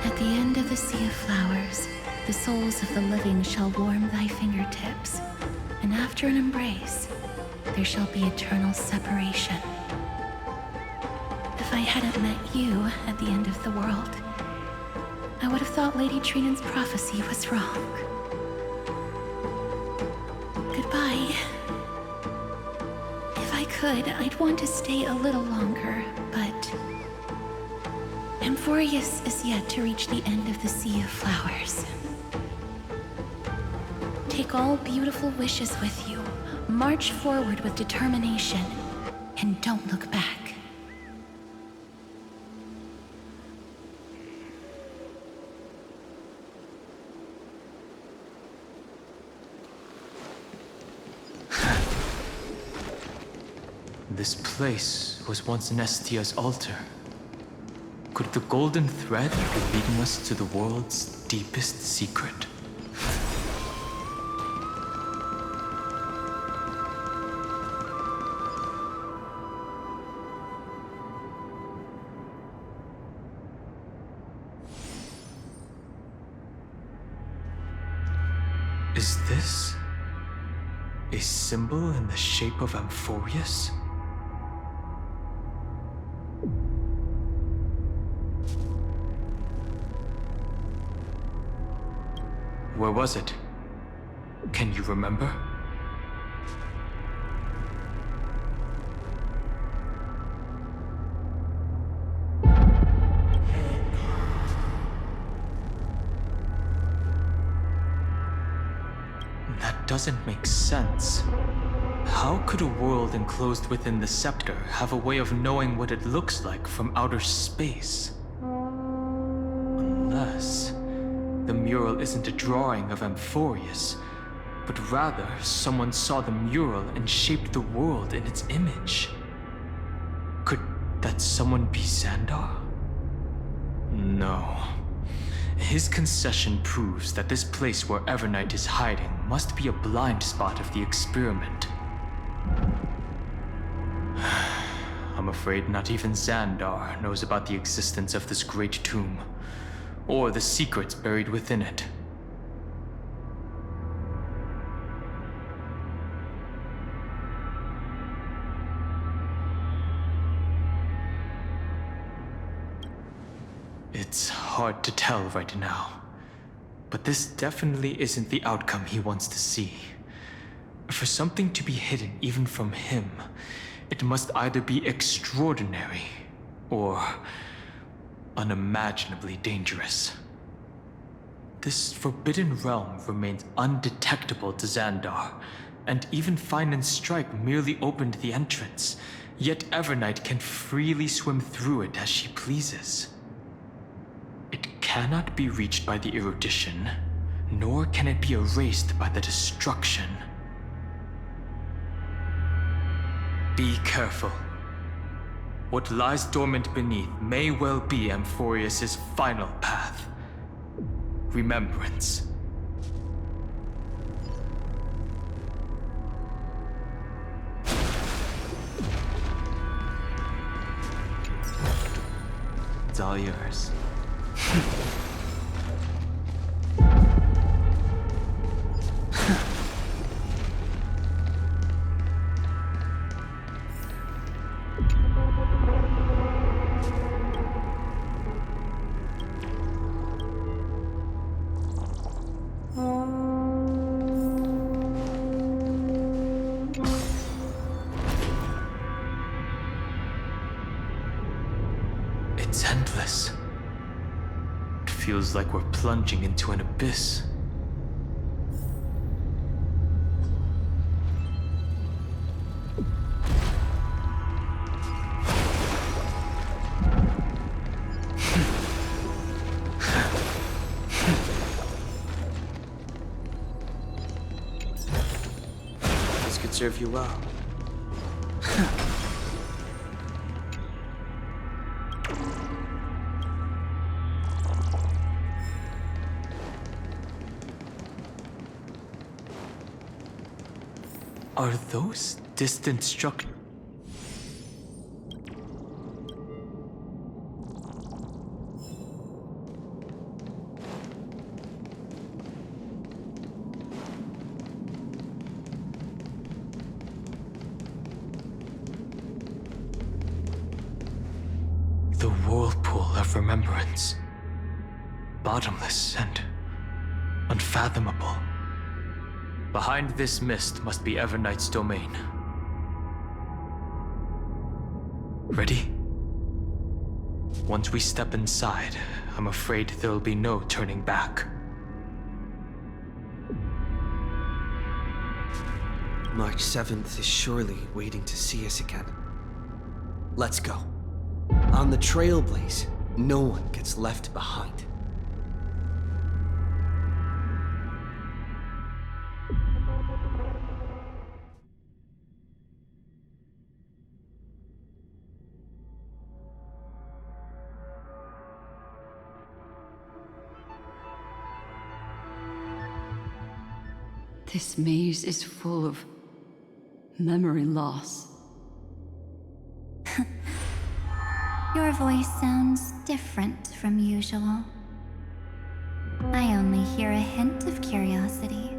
At the end of the Sea of Flowers, the souls of the living shall warm thy fingertips, and after an embrace, there shall be eternal separation. If I hadn't met you at the end of the world, I would have thought Lady Trinan's prophecy was wrong. Goodbye. If I could, I'd want to stay a little longer, but Amphorius is yet to reach the end of the Sea of Flowers. Take all beautiful wishes with you, march forward with determination, and don't look back. This place was once Nestia's altar. Could the golden thread be leading us to the world's deepest secret? Is this a symbol in the shape of Amphorius? Where was it? Can you remember? That doesn't make sense. How could a world enclosed within the scepter have a way of knowing what it looks like from outer space? Unless the mural isn't a drawing of Amphorius, but rather someone saw the mural and shaped the world in its image. Could that someone be Xandar? No. His concession proves that this place where Evernight is hiding must be a blind spot of the experiment. I'm afraid not even Xandar knows about the existence of this great tomb, or the secrets buried within it. It's hard to tell right now, but this definitely isn't the outcome he wants to see. For something to be hidden even from him, it must either be extraordinary or unimaginably dangerous. This forbidden realm remains undetectable to Xandar, and even Fine and Stripe merely opened the entrance, yet Evernight can freely swim through it as she pleases. It cannot be reached by the erudition, nor can it be erased by the destruction. Be careful. What lies dormant beneath may well be Amphorius' final path. Remembrance. It's all yours. It's endless. It feels like we're plunging into an abyss. This could serve you well. Are those distant structures? The whirlpool of remembrance. Bottomless and unfathomable. Behind this mist must be Evernight's domain. Ready? Once we step inside, I'm afraid there'll be no turning back. March 7th is surely waiting to see us again. Let's go. On the Trailblaze, no one gets left behind. This maze is full of memory loss. Your voice sounds different from usual. I only hear a hint of curiosity.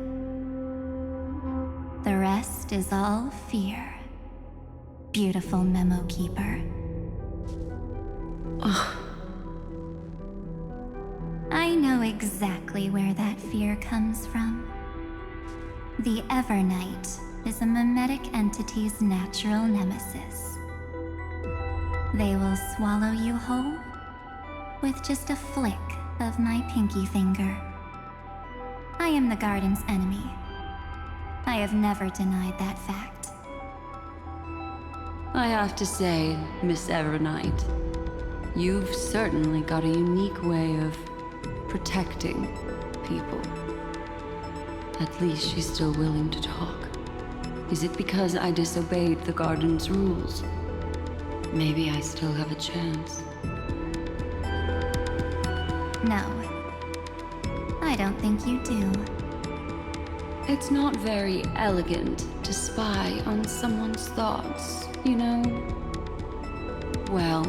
The rest is all fear. Beautiful memo keeper. I know exactly where that fear comes from. The Evernight is a mimetic entity's natural nemesis. They will swallow you whole with just a flick of my pinky finger. I am the garden's enemy. I have never denied that fact. I have to say, Miss Evernight, you've certainly got a unique way of protecting people. At least she's still willing to talk. Is it because I disobeyed the garden's rules? maybe I still have a chance. No. I don't think you do. It's not very elegant to spy on someone's thoughts, you know? Well,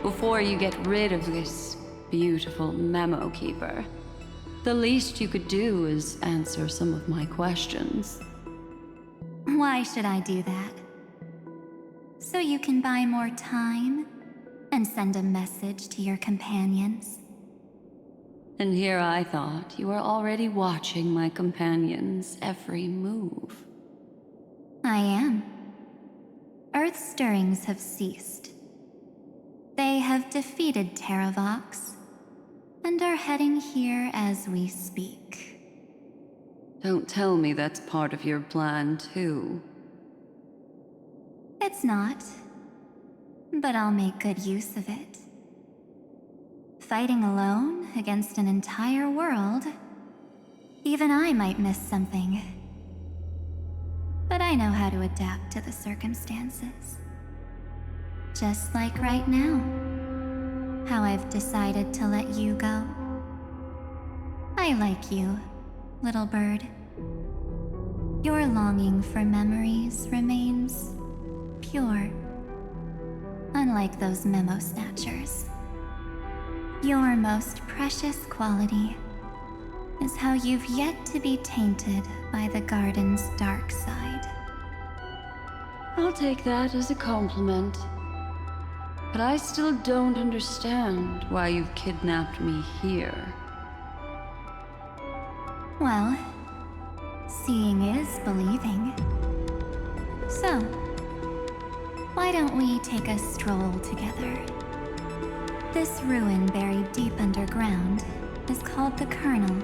before you get rid of this beautiful memo keeper, the least you could do is answer some of my questions. Why should I do that? So you can buy more time and send a message to your companions? And here I thought you were already watching my companions' every move. I am. Earth's stirrings have ceased. They have defeated Terravox and are heading here as we speak. Don't tell me that's part of your plan, too. It's not, but I'll make good use of it. Fighting alone against an entire world, even I might miss something. But I know how to adapt to the circumstances. Just like right now, how I've decided to let you go. I like you, little bird. Your longing for memories remains pure, unlike those memo snatchers. Your most precious quality is how you've yet to be tainted by the garden's dark side. I'll take that as a compliment. But I still don't understand why you've kidnapped me here. Well, seeing is believing. So, why don't we take a stroll together? This ruin buried deep underground is called the Kernel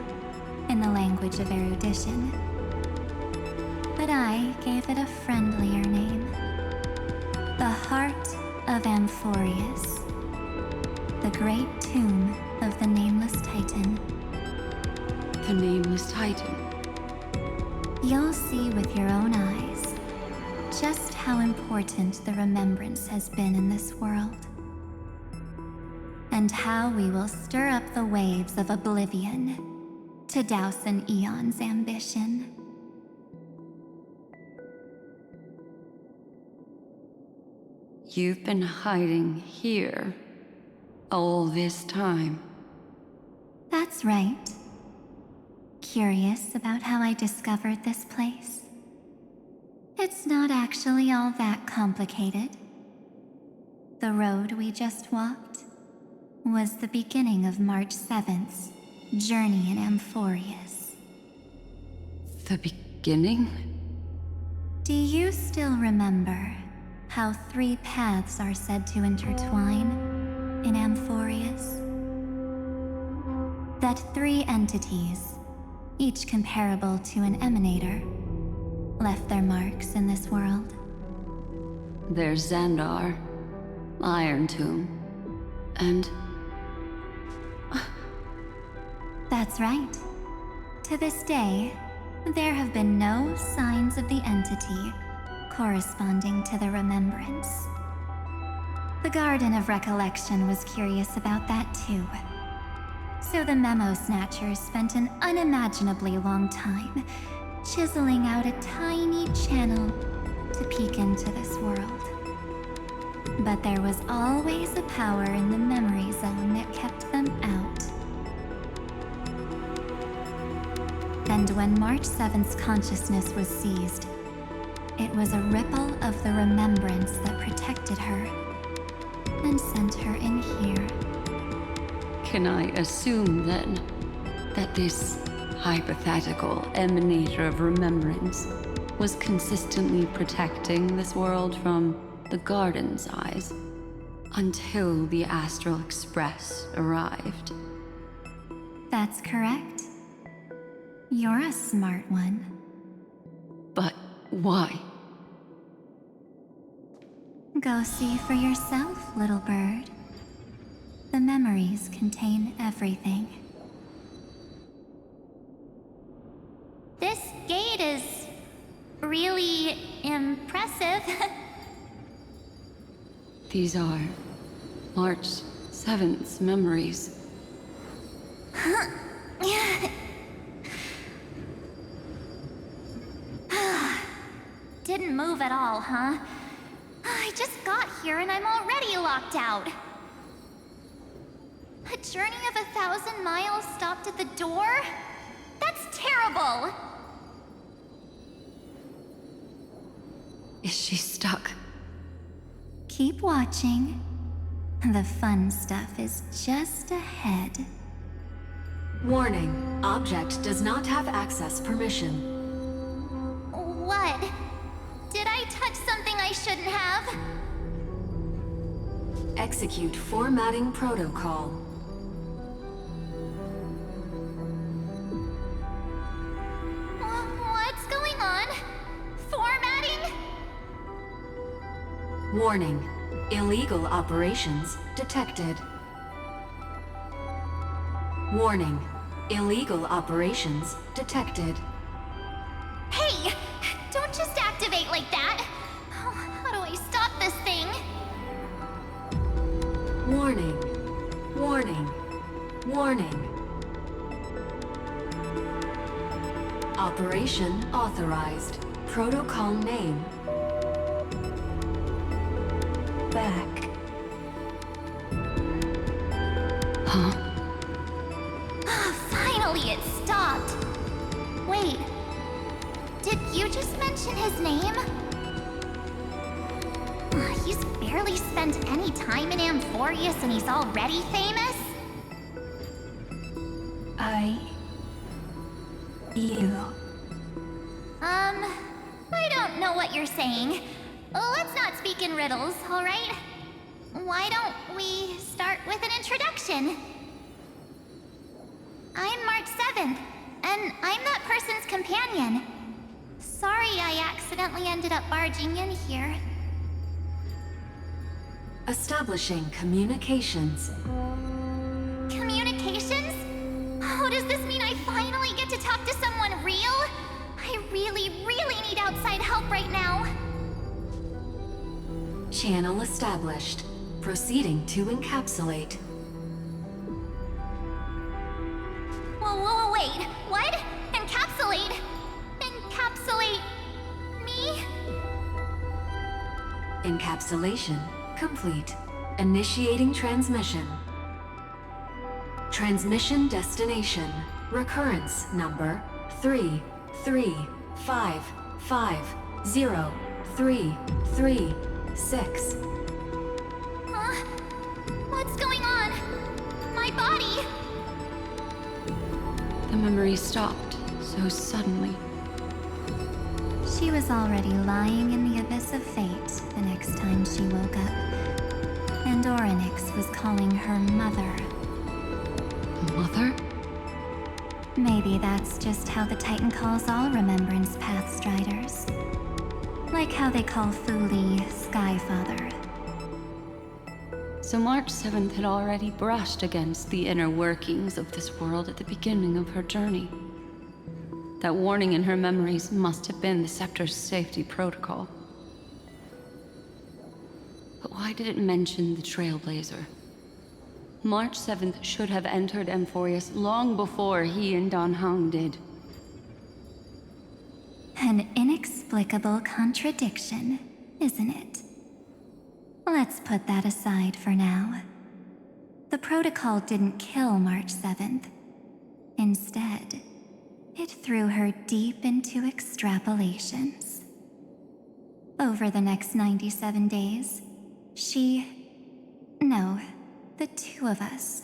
in the language of erudition. But I gave it a friendlier name. The Heart of Amphorius. The great tomb of the Nameless Titan. The Nameless Titan? You'll see with your own eyes just how important the remembrance has been in this world. And how we will stir up the waves of oblivion to douse an eon's ambition. You've been hiding here all this time. That's right. Curious about how I discovered this place? It's not actually all that complicated. The road we just walked was the beginning of March 7th's journey in Amphorius. The beginning? Do you still remember how 3 paths are said to intertwine in Amphorius? That 3 entities, each comparable to an emanator, left their marks in this world. There's Xandar, Iron Tomb, and... That's right. To this day, there have been no signs of the entity corresponding to the remembrance. The Garden of Recollection was curious about that too. So the Memo Snatchers spent an unimaginably long time chiseling out a tiny channel to peek into this world. But there was always a power in the memory zone that kept them out. And when March 7th's consciousness was seized, it was a ripple of the remembrance that protected her and sent her in here. Can I assume, then, that this hypothetical emanator of remembrance was consistently protecting this world from the Garden's eyes until the Astral Express arrived? That's correct. You're a smart one. But why? Go see for yourself, little bird. The memories contain everything. This gate is really impressive. These are March 7th's memories. Didn't move at all, huh? I just got here and I'm already locked out. A journey of 1,000 miles stopped at the door? That's terrible! Is she stuck? Keep watching. The fun stuff is just ahead. Warning. Object does not have access permission. What? Did I touch something I shouldn't have? Execute formatting protocol. What's going on? Formatting? Warning. Illegal operations detected. Warning. Illegal operations detected. Hey! Don't just activate like that! How do I stop this thing? Warning. Warning. Warning. Operation authorized. Protocol name. Back. Huh? Finally, it stopped. Wait. Did you just mention his name? He's barely spent any time in Amphorius and he's already famous? I don't know what you're saying. Let's not speak in riddles, alright? Why don't we start with an introduction? I'm March 7th, and I'm that person's companion. Sorry I accidentally ended up barging in here. Establishing communications. Communications? Oh, does this mean I finally get to talk to someone real? I really need outside help right now. Channel established. Proceeding to encapsulate. Whoa, wait, what? Encapsulate? Encapsulate me? Encapsulation complete. Initiating transmission. Transmission destination. Recurrence number 335503336. Huh? What's going on? My body! The memory stopped so suddenly. She was already lying in the abyss of fate the next time she woke up. And Orynyx was calling her mother. Mother? Maybe that's just how the Titan calls all Remembrance Pathstriders. Like how they call Thule Skyfather. So March 7th had already brushed against the inner workings of this world at the beginning of her journey. That warning in her memories must have been the Scepter's safety protocol. But why did it mention the Trailblazer? March 7th should have entered Amphorius long before he and Dan Heng did. An inexplicable contradiction, isn't it? Let's put that aside for now. The protocol didn't kill March 7th. Instead, it threw her deep into extrapolations. Over the next 97 days, the two of us,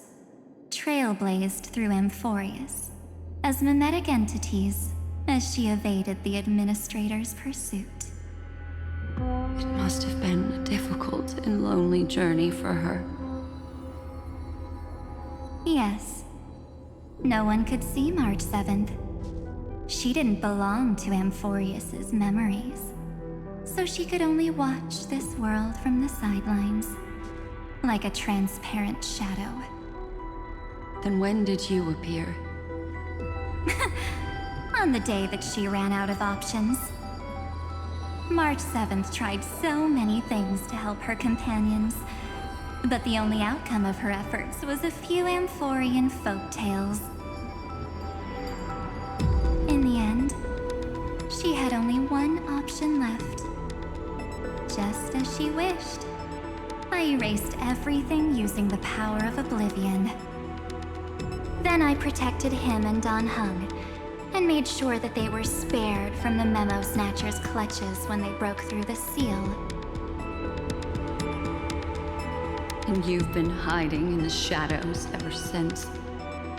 trailblazed through Amphorius as mimetic entities as she evaded the Administrator's pursuit. It must have been a difficult and lonely journey for her. Yes. No one could see March 7th. She didn't belong to Amphorius's memories, so she could only watch this world from the sidelines, like a transparent shadow. Then when did you appear? On the day that she ran out of options. March 7th tried so many things to help her companions, but the only outcome of her efforts was a few Amphorian folk tales. In the end, she had only one option left. Just as she wished, I erased everything using the power of oblivion. Then I protected him and Don Hung, and made sure that they were spared from the Memo Snatcher's clutches when they broke through the seal. And you've been hiding in the shadows ever since,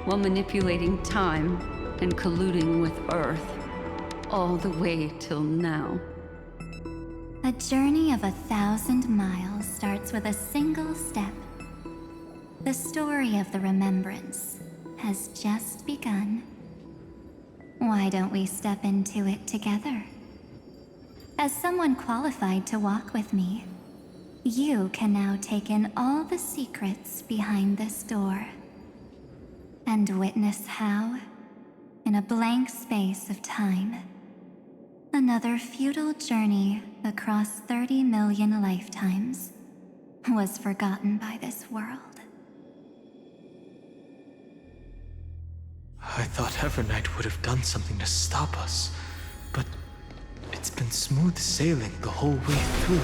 while manipulating time and colluding with Earth, all the way till now. A journey of 1,000 miles starts with a single step. The story of the Remembrance has just begun. Why don't we step into it together? As someone qualified to walk with me, you can now take in all the secrets behind this door, and witness how, in a blank space of time, another futile journey across 30 million lifetimes was forgotten by this world. I thought Evernight would have done something to stop us, but it's been smooth sailing the whole way through.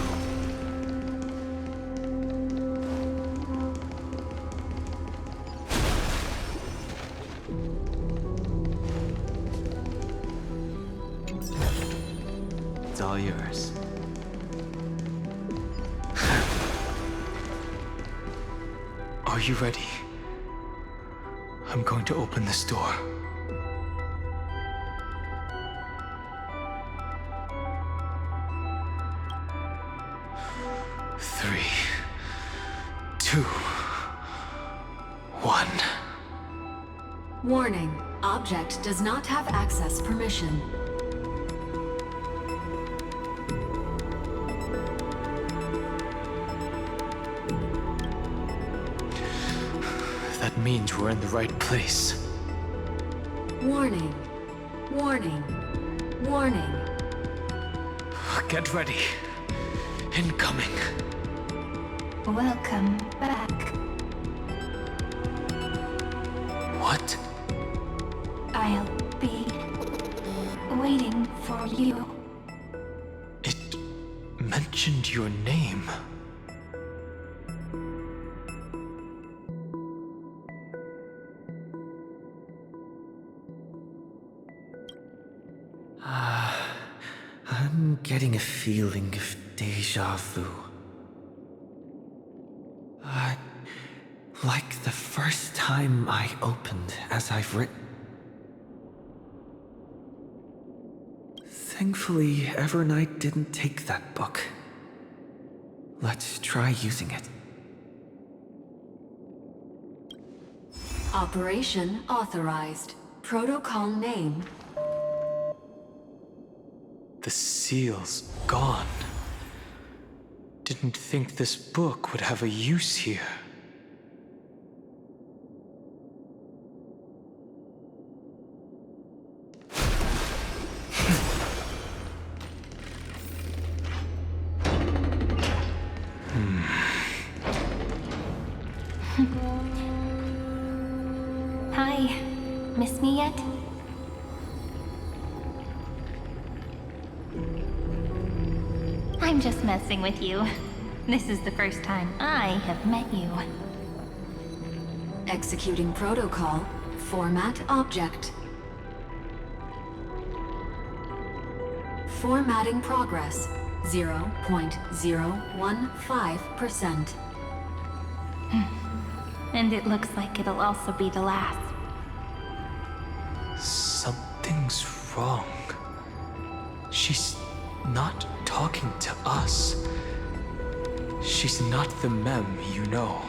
It's all yours. Are you ready? I'm going to open this door. Three, 2, 1. Warning. Object does not have access permission. That means we're in the right place. Warning. Warning. Warning. Get ready. Incoming. Welcome back. What? I'll be waiting for you. It mentioned your name. I'm getting a feeling of deja vu. Like the first time I opened as I've written. Thankfully, Evernight didn't take that book. Let's try using it. Operation authorized. Protocol name. The seal's gone. Didn't think this book would have a use here. Hi. Miss me yet? I'm just messing with you. This is the first time I have met you. Executing protocol. Format object. Formatting progress. 0.015%. And it looks like it'll also be the last. Something's wrong. She's not talking to us. She's not the Mem you know.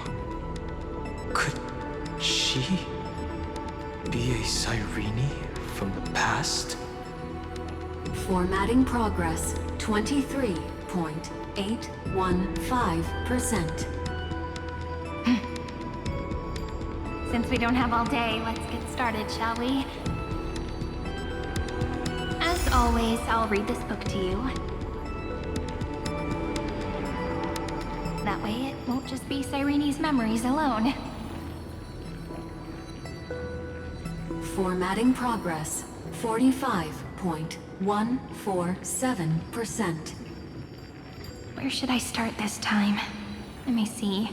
Could she be a Cyrene from the past? Formatting progress. 23.815%. Since we don't have all day, let's get started, shall we? As always, I'll read this book to you. That way it won't just be Cyrene's memories alone. Formatting progress 45.147%. Where should I start this time? Let me see.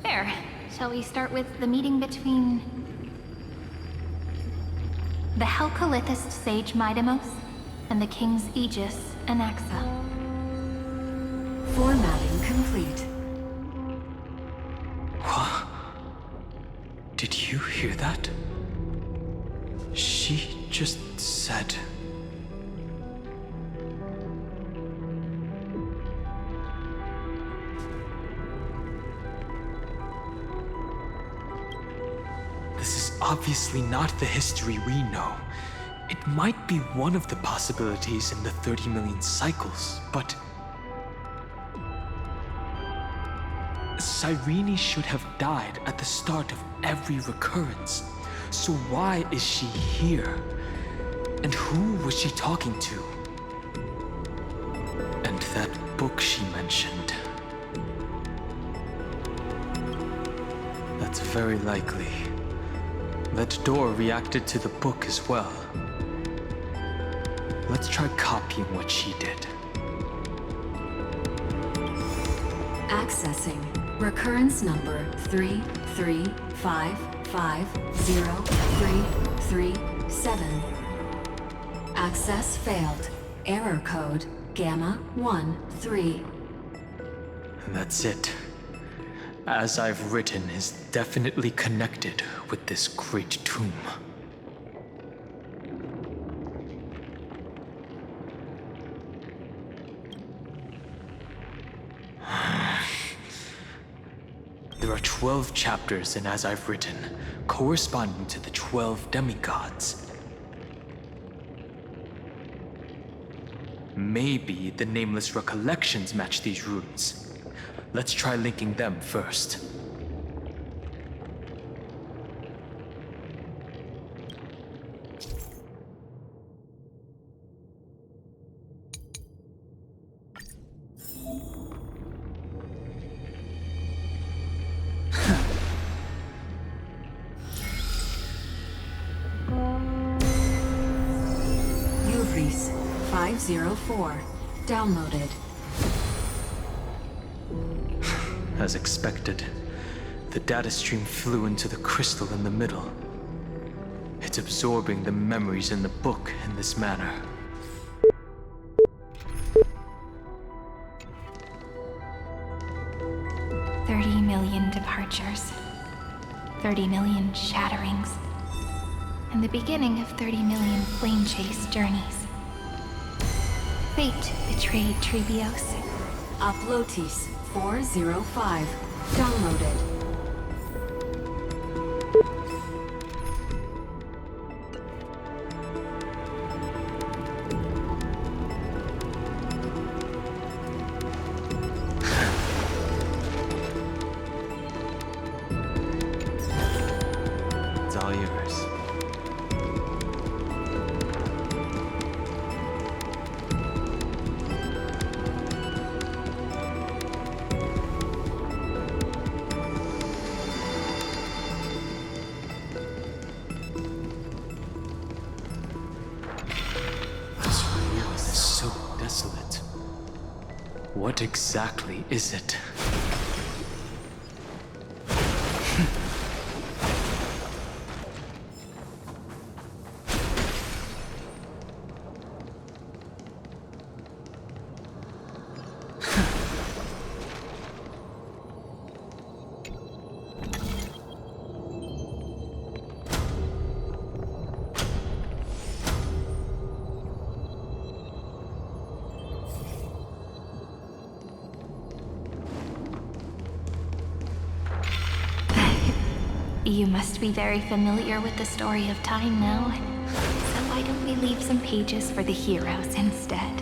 There. Shall we start with the meeting between the Helcolithist sage Midamos and the King's Aegis Anaxa? Formatting complete. What? Did you hear that? She just said... This is obviously not the history we know. It might be one of the possibilities in the 30 million cycles, but... Cyrene should have died at the start of every recurrence. So why is she here? And who was she talking to? And that book she mentioned. That's very likely. That door reacted to the book as well. Let's try copying what she did. Accessing recurrence number 335503337. Access failed. Error code Gamma 13. That's it. As I've written is definitely connected with this great tomb. There are 12 chapters in As I've Written, corresponding to the 12 demigods. Maybe the nameless recollections match these runes. Let's try linking them first. Uvris 504. Downloaded. As expected, the data stream flew into the crystal in the middle. It's absorbing the memories in the book in this manner. $30 million departures. 30 million shatterings. And the beginning of 30 million flame chase journeys. Fate betrayed Trebios. Uplotis 405. Downloaded. It's all yours. Desolate. What exactly is it? You must be very familiar with the story of time now. So why don't we leave some pages for the heroes instead?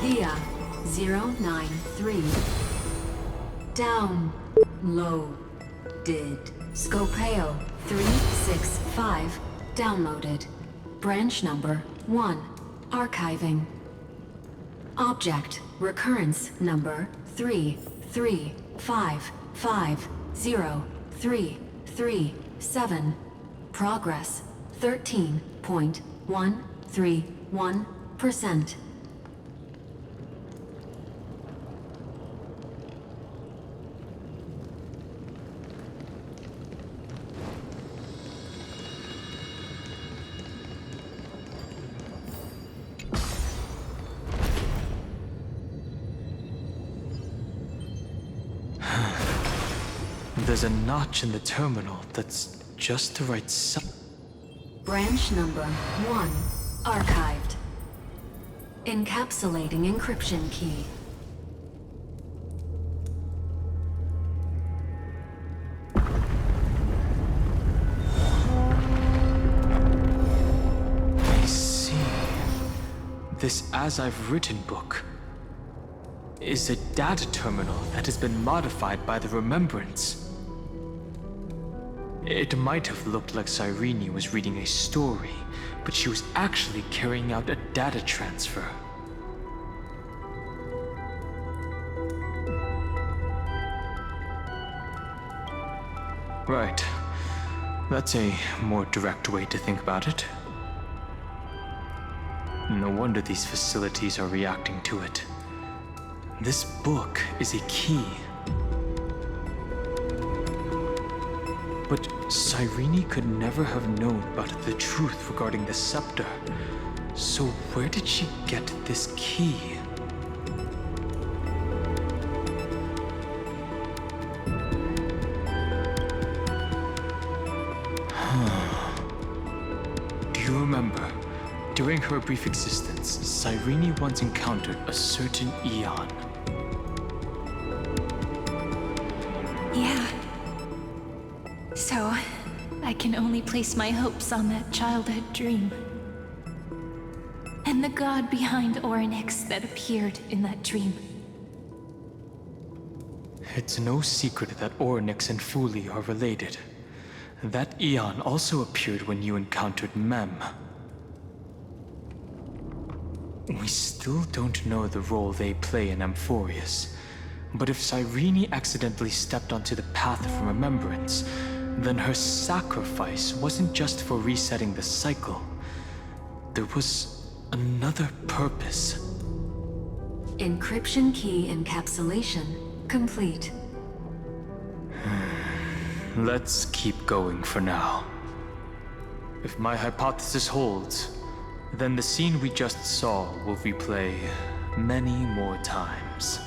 India 093. Downloaded. Scopeo 365. Downloaded. Branch number 1. Archiving. Object recurrence number 335503337. Progress 13.131%. There's a notch in the terminal that's just the right size. Branch number 1. Archived. Encapsulating encryption key. I see. This As I've Written book is a data terminal that has been modified by the Remembrance. It might have looked like Cyrene was reading a story, but she was actually carrying out a data transfer. Right. That's a more direct way to think about it. No wonder these facilities are reacting to it. This book is a key. But Cyrene could never have known about the truth regarding the scepter. So where did she get this key? Do you remember? During her brief existence, Cyrene once encountered a certain Eon. Yeah. So, I can only place my hopes on that childhood dream. And the god behind Orynyx that appeared in that dream. It's no secret that Orynyx and Fuli are related. That Eon also appeared when you encountered Mem. We still don't know the role they play in Amphorius, but if Cyrene accidentally stepped onto the path of remembrance, then her sacrifice wasn't just for resetting the cycle. There was another purpose. Encryption key encapsulation complete. Let's keep going for now. If my hypothesis holds, then the scene we just saw will replay many more times.